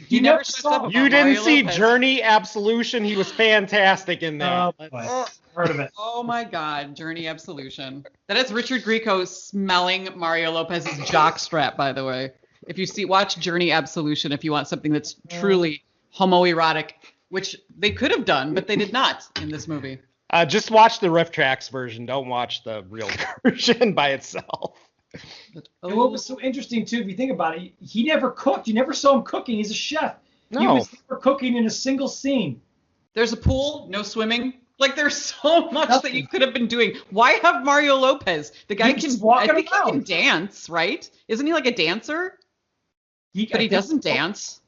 You never never shuts saw. up about You didn't Mario see Lopez. Journey Absolution. He was fantastic in there. Oh, boy. Heard of it. Oh my God, Journey Absolution. That is Richard Grieco smelling Mario Lopez's jockstrap, by the way. If you watch Journey Absolution if you want something that's truly homoerotic, which they could have done, but they did not in this movie. Just watch the Riff Tracks version. Don't watch the real version by itself. And what was so interesting too, if you think about it, he never cooked. You never saw him cooking. He's a chef. He No. was never cooking in a single scene. There's a pool, no swimming. Like there's so much that Nothing. you could have been doing. Why have Mario Lopez? The guy He's can just walking I think he can around. dance, right? Isn't he like a dancer? But he I think doesn't so. dance.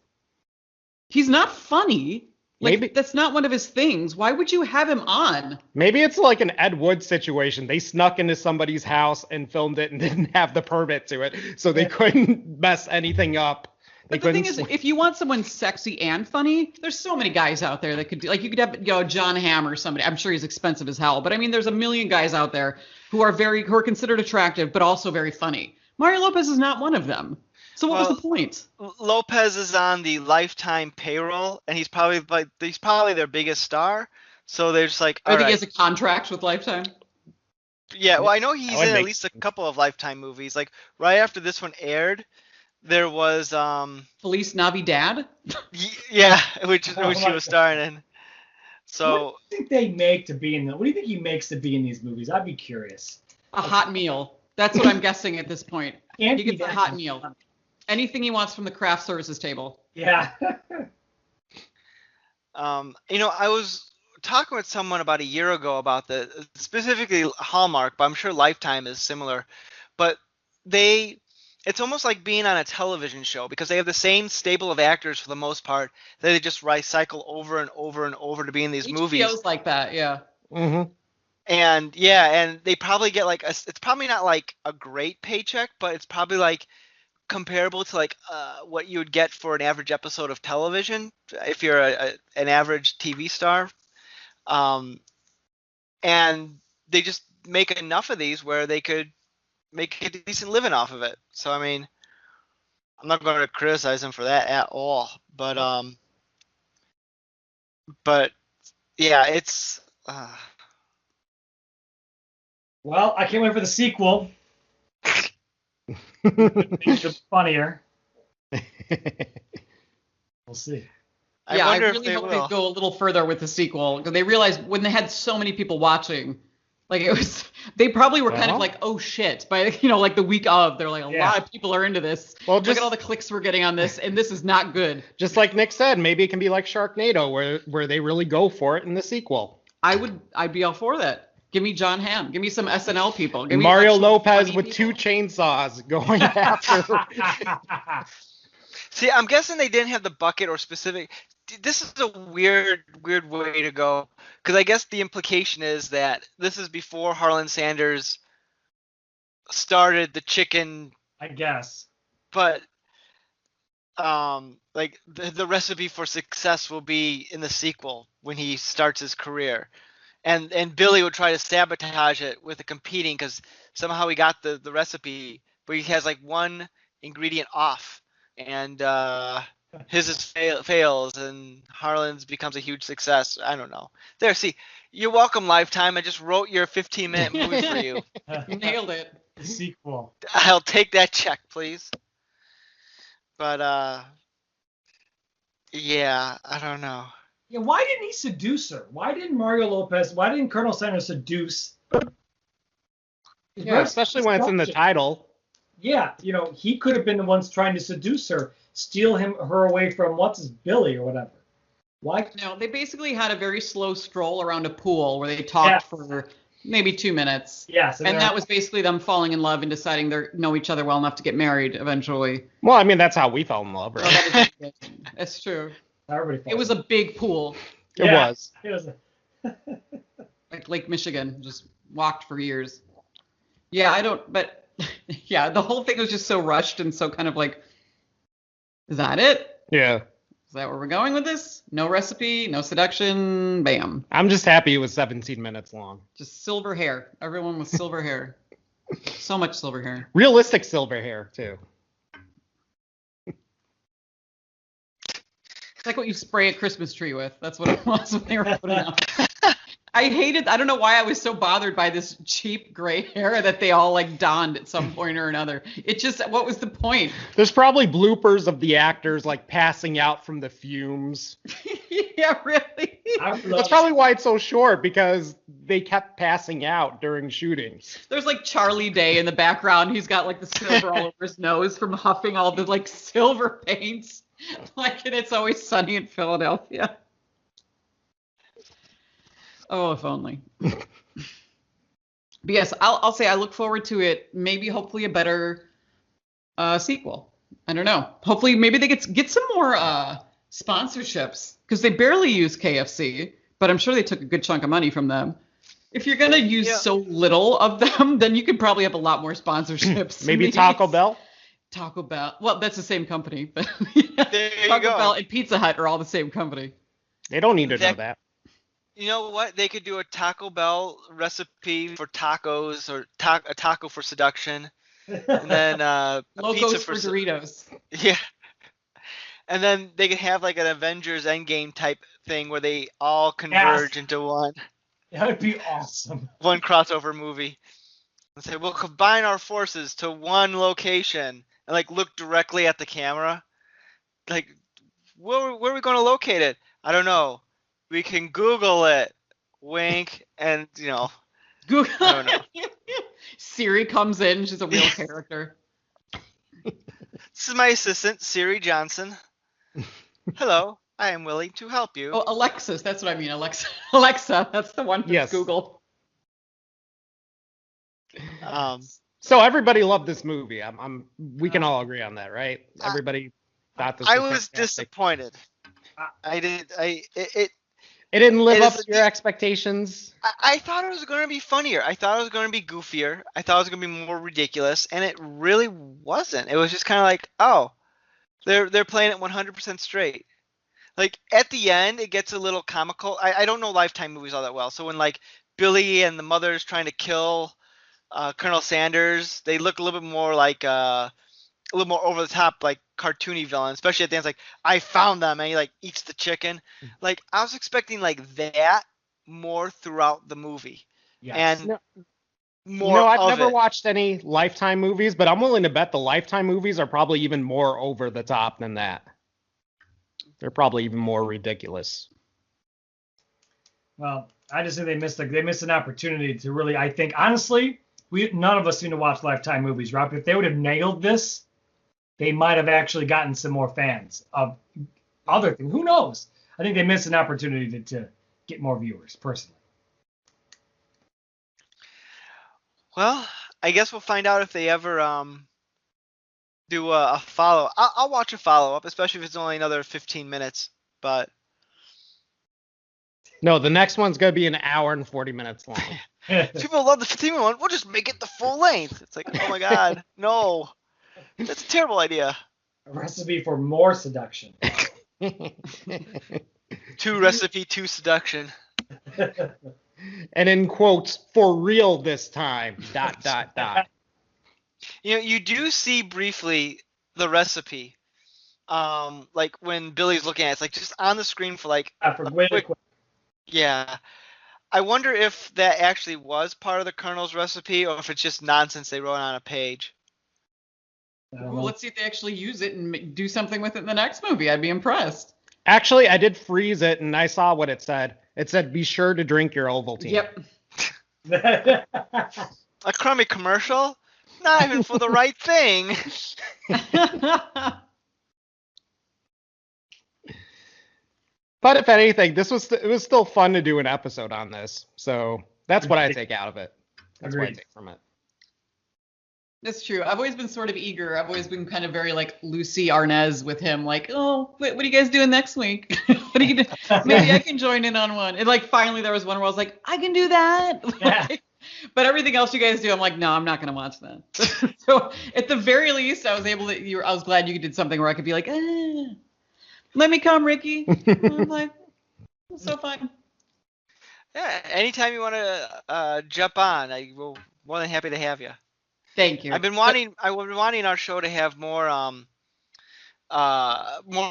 He's not funny. Like Maybe- that's not one of his things. Why would you have him on? Maybe it's like an Ed Wood situation. They snuck into somebody's house and filmed it and didn't have the permit to it, so they couldn't mess anything up. They But the thing couldn't is, if you want someone sexy and funny, there's so many guys out there that could do. Like you could have, John Hamm or somebody. I'm sure he's expensive as hell, but I mean, there's a million guys out there who are considered attractive, but also very funny. Mario Lopez is not one of them. So what was Well, the point? Lopez is on the Lifetime payroll, and he's probably their biggest star. So they're just like, I all think he right. has a contract with Lifetime. Yeah, well, I know he's would in at make least a couple of Lifetime movies. Like right after this one aired, there was Felice Navidad. yeah, which Oh, he was starring in. What So do you think they make to be in the? What do you think he makes to be in these movies? I'd be curious. A hot meal. That's what I'm guessing at this point. Can't He be gets a that hot good. meal. Anything he wants from the craft services table. Yeah. I was talking with someone about a year ago about specifically Hallmark, but I'm sure Lifetime is similar. But it's almost like being on a television show because they have the same stable of actors for the most part that they just recycle over and over and over to be in these movies. HBO's like that, yeah. Mm-hmm. And yeah, and they probably get like it's probably not like a great paycheck, but it's probably like comparable to like what you would get for an average episode of television if you're an average TV star. And they just make enough of these where they could make a decent living off of it. So I mean, I'm not going to criticize them for that at all. But yeah, it's Well, I can't wait for the sequel. It's funnier. We'll see. I Yeah, I wonder if really they hope they will. go a little further with the sequel because they realized when they had so many people watching, like it was, they probably were kind of Well. like, oh shit, by like the week of, they're like, a Yeah. lot of people are into this. Well, Look just at all the clicks we're getting on this, and this is not good. just like Nick said, maybe it can be like Sharknado, where they really go for it in the sequel. I'd be all for that. Give me John Hamm. Give me some SNL people. Give And me Mario actual Lopez funny with two people. chainsaws going after. See, I'm guessing they didn't have the bucket or specific. This is a weird way to go, because I guess the implication is that this is before Harlan Sanders started the chicken, I guess. but like the recipe for success will be in the sequel when he starts his career, and Billy would try to sabotage it with a competing because somehow he got the recipe, but he has like one ingredient off, and his fails, and Harlan's becomes a huge success. I don't know. There, see, you're welcome, Lifetime. I just wrote your 15-minute movie for you. Nailed it. The sequel. I'll take that check, please. But yeah, I don't know. Yeah, why didn't he seduce her? Why didn't Mario Lopez? Why didn't Colonel Sanders seduce? Yeah, especially when it's in the title. Yeah, he could have been the ones trying to seduce her, steal her away from Billy or whatever. Why? No, they basically had a very slow stroll around a pool where they talked for maybe 2 minutes. Yes, And that was basically them falling in love and deciding they know each other well enough to get married eventually. Well, I mean, that's how we fell in love, right? That's true. Everybody. It was a big pool, It was. It was. like Lake Michigan, just walked for years. Yeah, but yeah, the whole thing was just so rushed and so kind of like, is that it? Yeah. Is that where we're going with this? No recipe, no seduction, bam. I'm just happy it was 17 minutes long. Just silver hair. Everyone with silver hair. So much silver hair. Realistic silver hair, too. It's like what you spray a Christmas tree with. That's what it was when they were putting out. I don't know why I was so bothered by this cheap gray hair that they all like donned at some point or another. It just, what was the point? There's probably bloopers of the actors like passing out from the fumes. Yeah, really. That's probably why it's so short, because they kept passing out during shootings. There's like Charlie Day in the background. He's got like the silver all over his nose from huffing all the like silver paints. Like, and It's Always Sunny in Philadelphia. Oh, if only. But yes, I'll say I look forward to it. Maybe, hopefully, a better sequel. I don't know. Hopefully, maybe they get some more sponsorships, because they barely use KFC, but I'm sure they took a good chunk of money from them. If you're gonna use so little of them, then you could probably have a lot more sponsorships. Maybe Taco Bell. Taco Bell. Well, that's the same company, but There you Taco go. Bell and Pizza Hut are all the same company. They don't need to know that. You know what? They could do a Taco Bell recipe for tacos, or a taco for seduction, and then a Logos pizza for Doritos. Yeah. And then they could have like an Avengers Endgame type thing where they all converge into one That would be awesome. crossover movie. And say, we'll combine our forces to one location, and like look directly at the camera. Like, where are we going to locate it? I don't know. We can Google it. Wink. And Google. I don't know. Siri comes in. She's a real character. This is my assistant, Siri Johnson. Hello, I am willing to help you. Oh, Alexis. That's what I mean. Alexa. That's the one that's Yes. Google. So everybody loved this movie. We can all agree on that, right? Everybody thought this was I was fantastic. disappointed. It didn't live It up is- to your expectations. I thought it was going to be funnier. I thought it was going to be goofier. I thought it was going to be more ridiculous, and it really wasn't. It was just kind of like, oh, they're playing it 100% straight. Like at the end, it gets a little comical. I don't know Lifetime movies all that well, so when like Billy and the mother's trying to kill Colonel Sanders, they look a little bit more like a little more over the top, like cartoony villain, especially at the end. It's like, I found them, and he like eats the chicken. Like I was expecting like that more throughout the movie. Yes. And more I've of never it. watched any Lifetime movies, but I'm willing to bet the Lifetime movies are probably even more over the top than that. They're probably even more ridiculous. Well, I just think they missed an opportunity to really. I think honestly, none of us seem to watch Lifetime movies, Rob. If they would have nailed this, they might have actually gotten some more fans of other things. Who knows? I think they missed an opportunity to get more viewers, personally. Well, I guess we'll find out if they ever do a follow. I'll watch a follow up, especially if it's only another 15 minutes. But No, the next one's going to be an hour and 40 minutes long. people love the 15-minute one. We'll just make it the full length. It's like, oh my God, no, that's a terrible idea. A recipe for more seduction. Recipe 2 seduction. And in quotes, for real this time, ... You do see briefly the recipe. Like when Billy's looking at it, it's like just on the screen for like For really quick. Yeah. I wonder if that actually was part of the Colonel's recipe or if it's just nonsense they wrote on a page. Ooh, let's see if they actually use it and do something with it in the next movie. I'd be impressed. Actually, I did freeze it, and I saw what it said. It said, be sure to drink your Ovaltine. Yep. A crummy commercial? Not even for the right thing. But if anything, it was still fun to do an episode on this. So that's what I take out of it. That's what I take from it. That's true. I've always been sort of eager. I've always been kind of very like Lucy Arnaz with him. Like, oh, what are you guys doing next week? What are you doing? Maybe I can join in on one. And like finally there was one where I was like, I can do that. Yeah. But everything else you guys do, I'm like, no, I'm not going to watch that. So at the very least, I was glad you did something where I could be like, let me come, Ricky. I'm like, it's so fun. Yeah, anytime you want to jump on, we're more than happy to have you. Thank you. I've been wanting our show to have more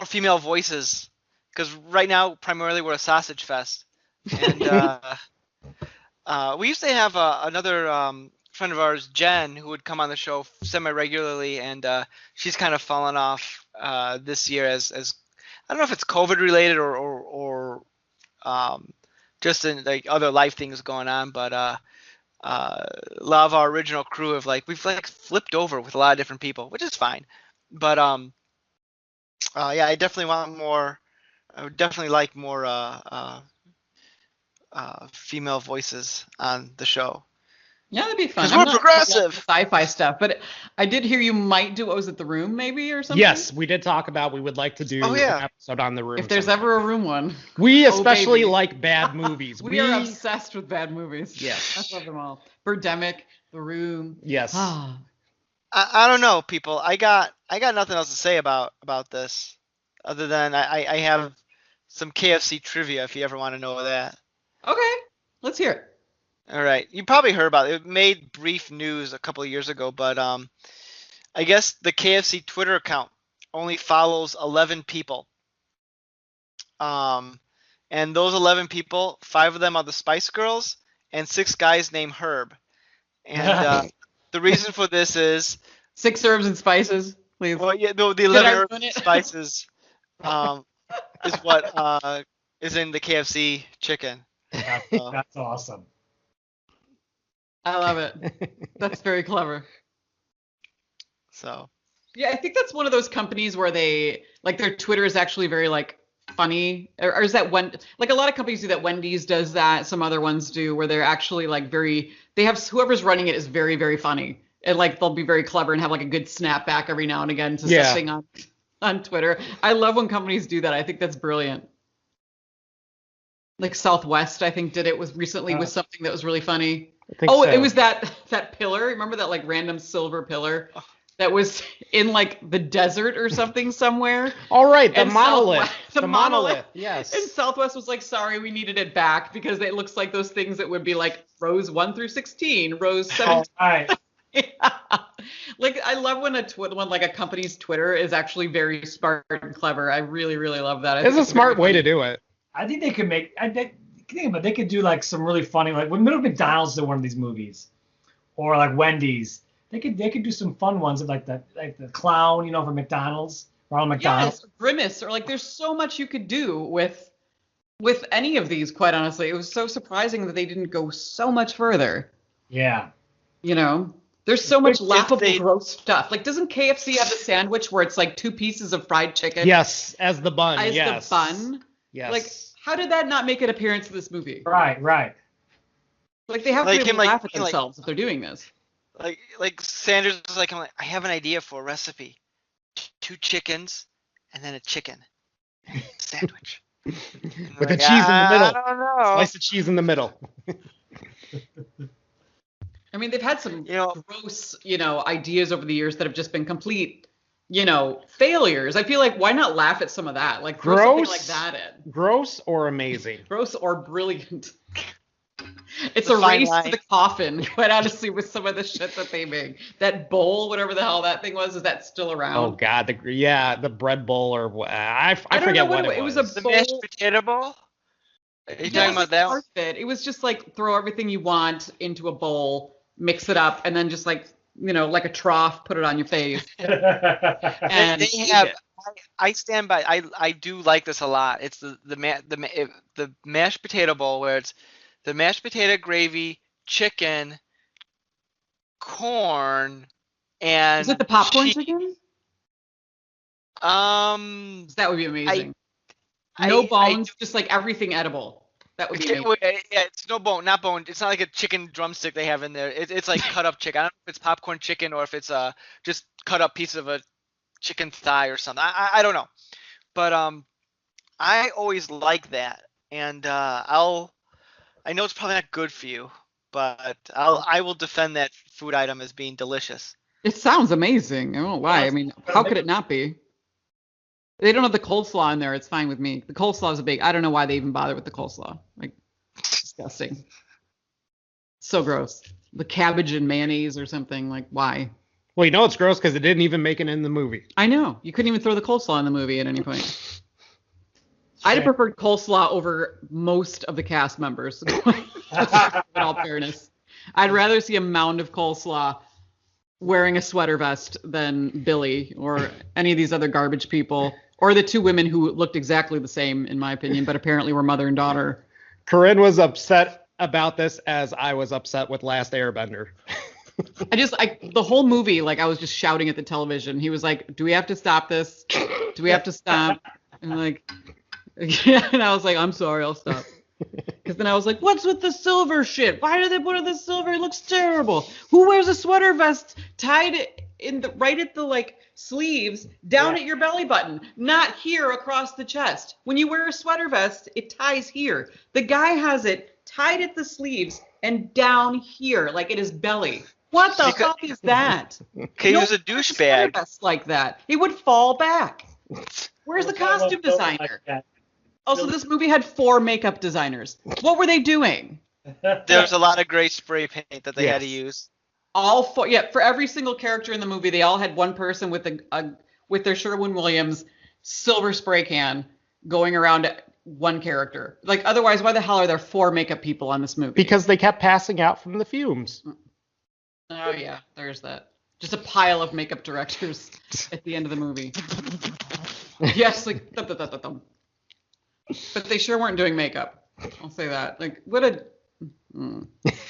female voices because right now primarily we're a sausage fest, and we used to have another friend of ours, Jen, who would come on the show semi-regularly, and she's kind of fallen off this year as I don't know if it's COVID related or just in like other life things going on, but a lot of our original crew we've flipped over with a lot of different people, which is fine. But yeah, I definitely want more. I would definitely like more female voices on the show. Yeah, that'd be fun. 'Cause we're progressive. Sci-fi stuff, but I did hear you might do. What was it, The Room, maybe or something? Yes, we did talk about we would like to do an episode on The Room. If there's sometime. ever a Room one. We especially baby. like bad movies. We are obsessed with bad movies. Yes. I love them all. Birdemic, The Room. Yes. I don't know, people. I got nothing else to say about this, other than I have some KFC trivia if you ever want to know that. Okay, let's hear it. All right, you probably heard about it. It made brief news a couple of years ago, but I guess the KFC Twitter account only follows 11 people. And those 11 people, 5 of them are the Spice Girls, and 6 guys named Herb. And the reason for this is 6 herbs and spices, please. well, yeah, the 11 herbs and spices is what is in the KFC chicken. That's awesome. I love it. That's very clever. So yeah, I think that's one of those companies where they like their Twitter is actually very like funny, or is that when like a lot of companies do that. Wendy's does that. Some other ones do where they're actually like they have whoever's running it is very, very funny. And like they'll be very clever and have like a good snapback every now and again to something on Twitter. I love when companies do that. I think that's brilliant. Like Southwest, I think did it recently with something that was really funny. So. It was that pillar. Remember that like random silver pillar that was in like the desert or something somewhere? All right, the And monolith. The monolith. Yes. And Southwest was like, sorry, we needed it back because it looks like those things that would be like rows 1 through 16, rows 17. All right. Yeah. Like I love when a company's Twitter is actually very smart and clever. I really, really love that. It's a smart way to do it. I think they could make. They could do like some really funny, like when McDonald's did one of these movies, or like Wendy's. They could do some fun ones of like the clown, for McDonald's, Ronald McDonald. Yes, Grimace, or like there's so much you could do with any of these, quite honestly. It was so surprising that they didn't go so much further. Yeah. There's so much If laughable, they- gross stuff. Like, doesn't KFC have the sandwich where it's like 2 pieces of fried chicken? Yes, as the bun. As Yes. the bun? Yes. Like, how did that not make an appearance in this movie? Right. Like, they have Like to be him, able to like- laugh at themselves if they're doing this. Like Sanders was like, I have an idea for a recipe: 2 chickens and then a chicken sandwich With the cheese in the middle. I don't know. Slice of cheese in the middle. I mean, they've had some gross, ideas over the years that have just been complete, failures. I feel like, why not laugh at some of that? Like, throw something Gross? like that in. Gross or amazing? Gross or brilliant. It's The a fine race line. to the coffin, quite honestly, with some of the shit that they make. That bowl, whatever the hell that thing was, is that still around? Oh God, the bread bowl or I don't forget know what what it was. it was. The mashed potato bowl. Are you talking about that one? It was just like throw everything you want into a bowl, mix it up, and then just like like a trough, put it on your face. And They have. I stand by. I do like this a lot. It's the mashed potato bowl where it's the mashed potato, gravy, chicken, corn, and Is it the popcorn cheese. chicken? That would be amazing. No bones, just like everything edible. That would be amazing. Yeah, it's no bone, not bone. It's not like a chicken drumstick they have in there. It's like cut up chicken. I don't know if it's popcorn chicken or if it's just cut up piece of a chicken thigh or something. I don't know, but I always like that, and I know it's probably not good for you, but I will defend that food item as being delicious. It sounds amazing. I don't know why. I mean, how could it not be? They don't have the coleslaw in there. It's fine with me. The coleslaw is I don't know why they even bother with the coleslaw. Like, disgusting. So gross. The cabbage and mayonnaise or something. Like, why? Well, it's gross because it didn't even make it in the movie. I know. You couldn't even throw the coleslaw in the movie at any point. I'd have preferred coleslaw over most of the cast members. In all fairness, I'd rather see a mound of coleslaw wearing a sweater vest than Billy or any of these other garbage people, or the 2 women who looked exactly the same, in my opinion, but apparently were mother and daughter. Corinne was upset about this as I was upset with Last Airbender. The whole movie, like, I was just shouting at the television. He was like, do we have to stop this? Do we have to stop? And like, yeah, and I was like, I'm sorry, I'll stop. Because then I was like, what's with the silver shit? Why did they put in the silver? It looks terrible. Who wears a sweater vest tied right at the like sleeves down at your belly button, not here across the chest? When you wear a sweater vest, it ties here. The guy has it tied at the sleeves and down here, like it is belly. What the fuck is that? Okay, he was a douchebag. Vest like that, it would fall back. Where's the costume designer? Also, this movie had 4 makeup designers. What were they doing? There's a lot of gray spray paint that they had to use. All 4, yeah. For every single character in the movie, they all had one person with with their Sherwin-Williams silver spray can going around one character. Like, otherwise, why the hell are there 4 makeup people on this movie? Because they kept passing out from the fumes. Oh yeah, there's that. Just a pile of makeup directors at the end of the movie. Yes, like thump, thump, thump, thump. But they sure weren't doing makeup. I'll say that. Like, what a.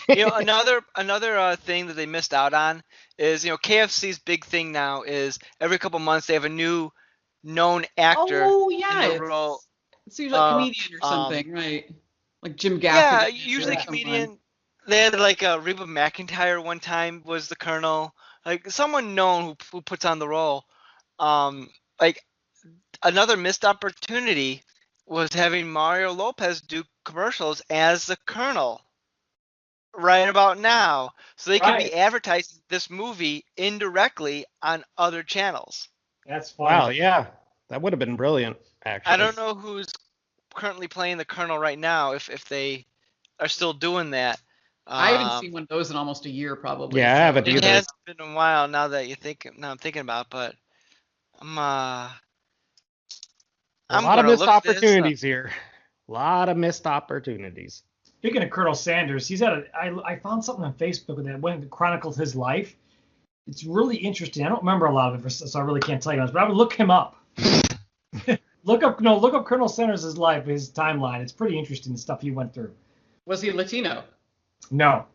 Another thing that they missed out on is KFC's big thing now is every couple months they have a new known actor. Oh yeah, in the role. It's usually a comedian or something, right? Like Jim Gaffigan. Yeah, usually a comedian. They had like Reba McEntire one time was the Colonel, like someone known who puts on the role. Like another missed opportunity was having Mario Lopez do commercials as the Colonel right about now, so they could be advertising this movie indirectly on other channels. That's fun. Wow, yeah, that would have been brilliant. Actually, I don't know who's currently playing the Colonel right now, if they are still doing that. I haven't seen one of those in almost a year, probably. Yeah, I haven't It either. has been a while now that I'm thinking about, but I'm A lot of gonna missed look this up. opportunities here. A lot of missed opportunities. Speaking of Colonel Sanders, I found something on Facebook that when it chronicled his life. It's really interesting. I don't remember a lot of it, so I really can't tell you much. But I would look him up. Look up Colonel Sanders' life, his timeline. It's pretty interesting, the stuff he went through. Was he Latino? No,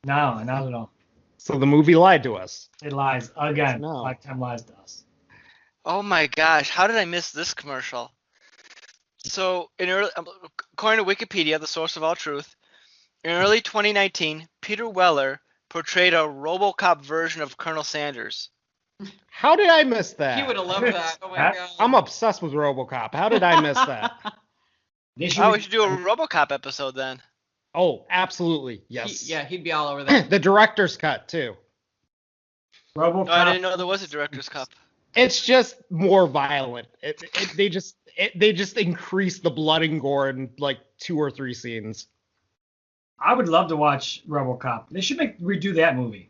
not at all. So the movie lied to us. It lies again. No. Lifetime lies to us. Oh my gosh, how did I miss this commercial? So, according to Wikipedia, the source of all truth, in early 2019, Peter Weller portrayed a RoboCop version of Colonel Sanders. How did I miss that? He would have loved that. Oh my god. I'm obsessed with RoboCop. How did I miss that? We should do a RoboCop episode then. Oh, absolutely. Yes. He'd be all over that. The director's cut too. RoboCop. No, I didn't know there was a director's cut. It's just more violent. They just increase the blood and gore in like 2 or 3 scenes. I would love to watch RoboCop. They should redo that movie.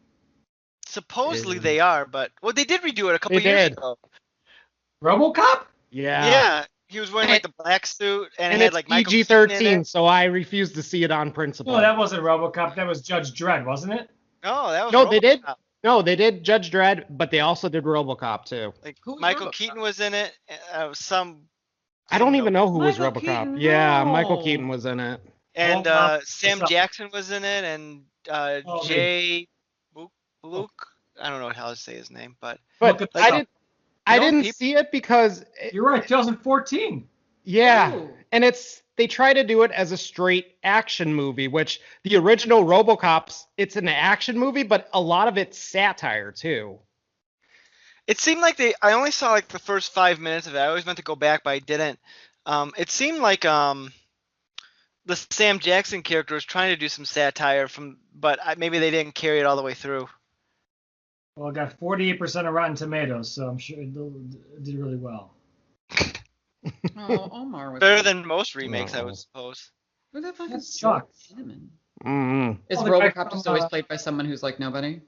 Supposedly they are, but they did redo it a couple years ago. RoboCop? Yeah. Yeah, he was wearing like the black suit and it had it's like Michael PG-13, Keaton in it. so I refuse to see it on principle. No, that wasn't RoboCop. That was Judge Dredd, wasn't it? No, that was No, RoboCop. they did. No, they did Judge Dredd, but they also did RoboCop too. Like Who was Michael RoboCop? Keaton was in it. I don't even know who was Michael RoboCop. Keaton, Yeah, no. Michael Keaton was in it. And Sam what's up? Jackson was in it, and Oh, Jay Luke. I don't know how to say his name, but But Look at I this didn't people- see it because You're right, 2014. yeah, Oh. and they try to do it as a straight action movie, which the original RoboCop's it's an action movie, but a lot of it's satire too. it seemed like I only saw like the first 5 minutes of it. I always meant to go back, but I didn't. It seemed like the Sam Jackson character was trying to do some satire but maybe they didn't carry it all the way through. Well, it got 48% of Rotten Tomatoes, so I'm sure it did really well. Oh, Omar was Better than most remakes, I No. would suppose. Who the fuck That is sucks. George Zimmerman? Mm-hmm. Is Oh, the guy RoboCop just from, always played by someone who's like nobody?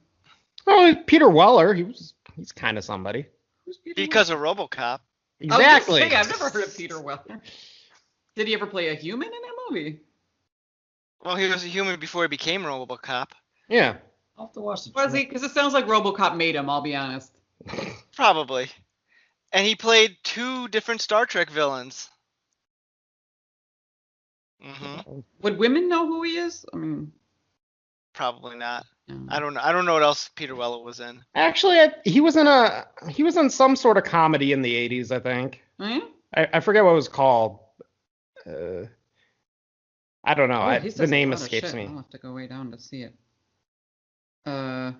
Oh, Peter Weller, he's kind of somebody. Who's Peter Because of RoboCop. Weller? Exactly. I was gonna say, I've never heard of Peter Weller. Did he ever play a human in that movie? Well, he was a human before he became RoboCop. Yeah. I'll have to watch the Was trailer. he? Because it sounds like RoboCop made him. I'll be honest. Probably. And he played 2 different Star Trek villains. Would women know who he is? I mean, Probably not. no. I don't know what else Peter Weller was in. Actually, he was in some sort of comedy in the 80s, I think. Oh, yeah? I forget what it was called. I don't know. Oh, he The says name a lot of escapes shit. me. I'll have to go way down to see it. The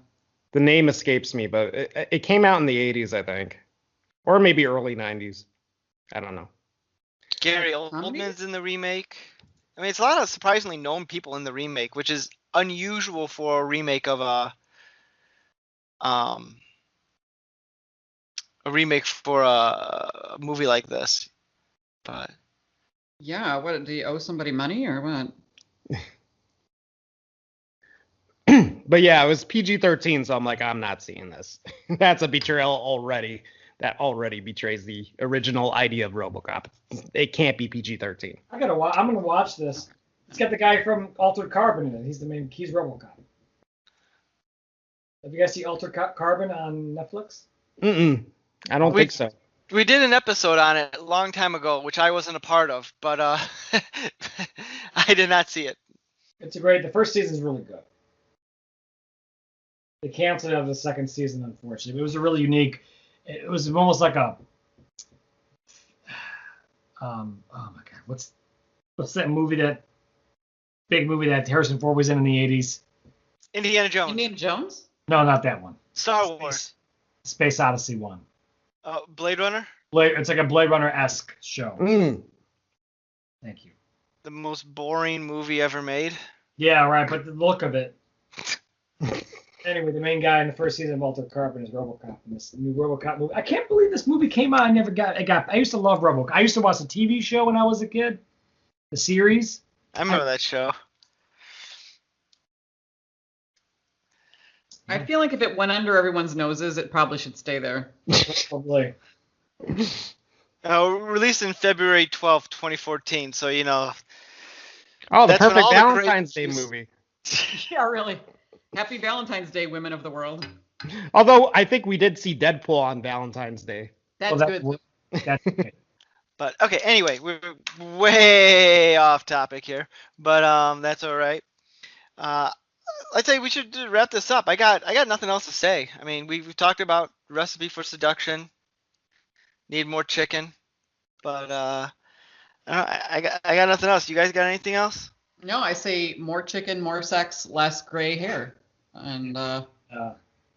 name escapes me, but it came out in the 80s, I think. Or maybe early 90s. I don't know. Gary Comedy? Oldman's in the remake. I mean, it's a lot of surprisingly known people in the remake, which is unusual for a remake of a movie like this. But Yeah, what, do you owe somebody money or what? But yeah, it was PG-13, so I'm like, I'm not seeing this. That's a betrayal already. That already betrays the original idea of RoboCop. It can't be PG-13. I'm gonna watch this. It's got the guy from Altered Carbon in it. He's RoboCop. Have you guys seen Altered Carbon on Netflix? I don't think so. we did an episode on it a long time ago, which I wasn't a part of, but I did not see it. It's the first season's really good. They canceled it after the second season, unfortunately. But it was a really unique. It was almost like a. Oh my God, what's that movie big movie that Harrison Ford was in the 80s? Indiana Jones. Indiana Jones? No, not that one. Star Wars. Space Odyssey one. Blade Runner. It's like a Blade Runner-esque show. Thank you. The most boring movie ever made. Yeah, right, but the look of it. Anyway, the main guy in the first season of Altered Carbon is RoboCop in this new RoboCop movie. I can't believe this movie came out. I used to love RoboCop. I used to watch the TV show when I was a kid, the series. I remember that show. I feel like if it went under everyone's noses, it probably should stay there. Probably. Released in February 12th, 2014. So, Oh, the That's when perfect all the great Valentine's Day movies- movie. Yeah, really. Happy Valentine's Day, women of the world. Although I think we did see Deadpool on Valentine's Day. That's Well, good. that's okay. But okay, anyway, we're way off topic here, but that's all right. Uh, I'd say we should wrap this up. I got nothing else to say. I mean, we've talked about recipe for seduction. Need more chicken, but I got nothing else. You guys got anything else? No, I say more chicken, more sex, less gray hair. And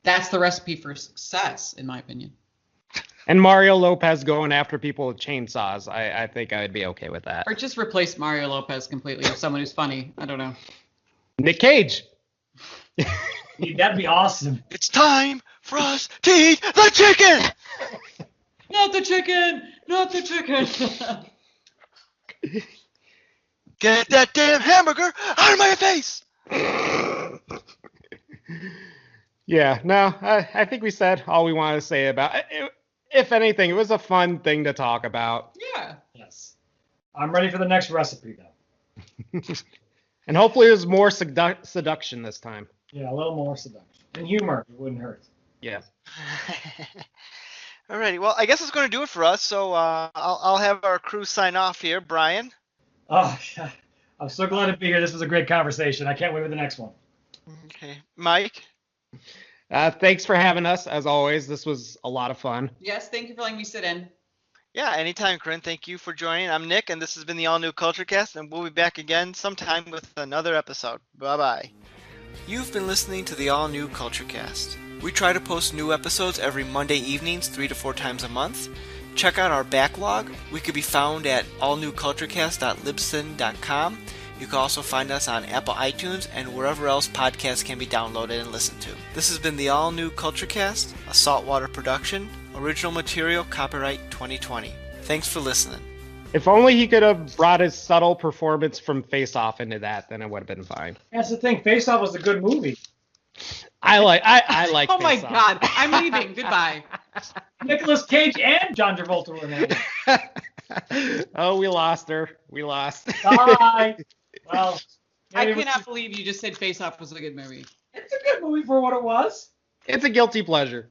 that's the recipe for success, in my opinion. And Mario Lopez going after people with chainsaws. I think I would be okay with that. Or just replace Mario Lopez completely with someone who's funny. I don't know. Nick Cage. That'd be awesome. It's time for us to eat the chicken. Not the chicken! Not the chicken! Get that damn hamburger out of my face. Yeah, no, I think we said all we wanted to say about it. If anything, it was a fun thing to talk about. Yeah. Yes. I'm ready for the next recipe, though. And hopefully there's more seduction this time. Yeah, a little more seduction. And humor. It wouldn't hurt. Yeah. Alrighty, well, I guess it's going to do it for us. So I'll have our crew sign off here. Brian. Oh, I'm so glad to be here. This was a great conversation. I can't wait for the next one. Okay, Mike. Thanks for having us. As always, this was a lot of fun. Yes, thank you for letting me sit in. Yeah, anytime, Corinne. Thank you for joining. I'm Nick, and this has been the All New Culture Cast, and we'll be back again sometime with another episode. Bye-bye. You've been listening to the All New Culture Cast. We try to post new episodes every Monday evenings 3 to 4 times a month. Check out our backlog. We could be found at allnewculturecast.libsyn.com. You can also find us on Apple iTunes and wherever else podcasts can be downloaded and listened to. This has been the All New Culture Cast, a Saltwater production. Original material copyright 2020. Thanks for listening. If only he could have brought his subtle performance from Face Off into that, then it would have been fine. That's the thing. Face Off was a good movie. I like Oh my Face Off. God. I'm leaving. Goodbye. Nicolas Cage and John Travolta were in that one. Oh, we lost her. We lost. Bye. Well, I maybe cannot believe you just said Face Off was a good movie. it's a good movie for what it was. It's a guilty pleasure.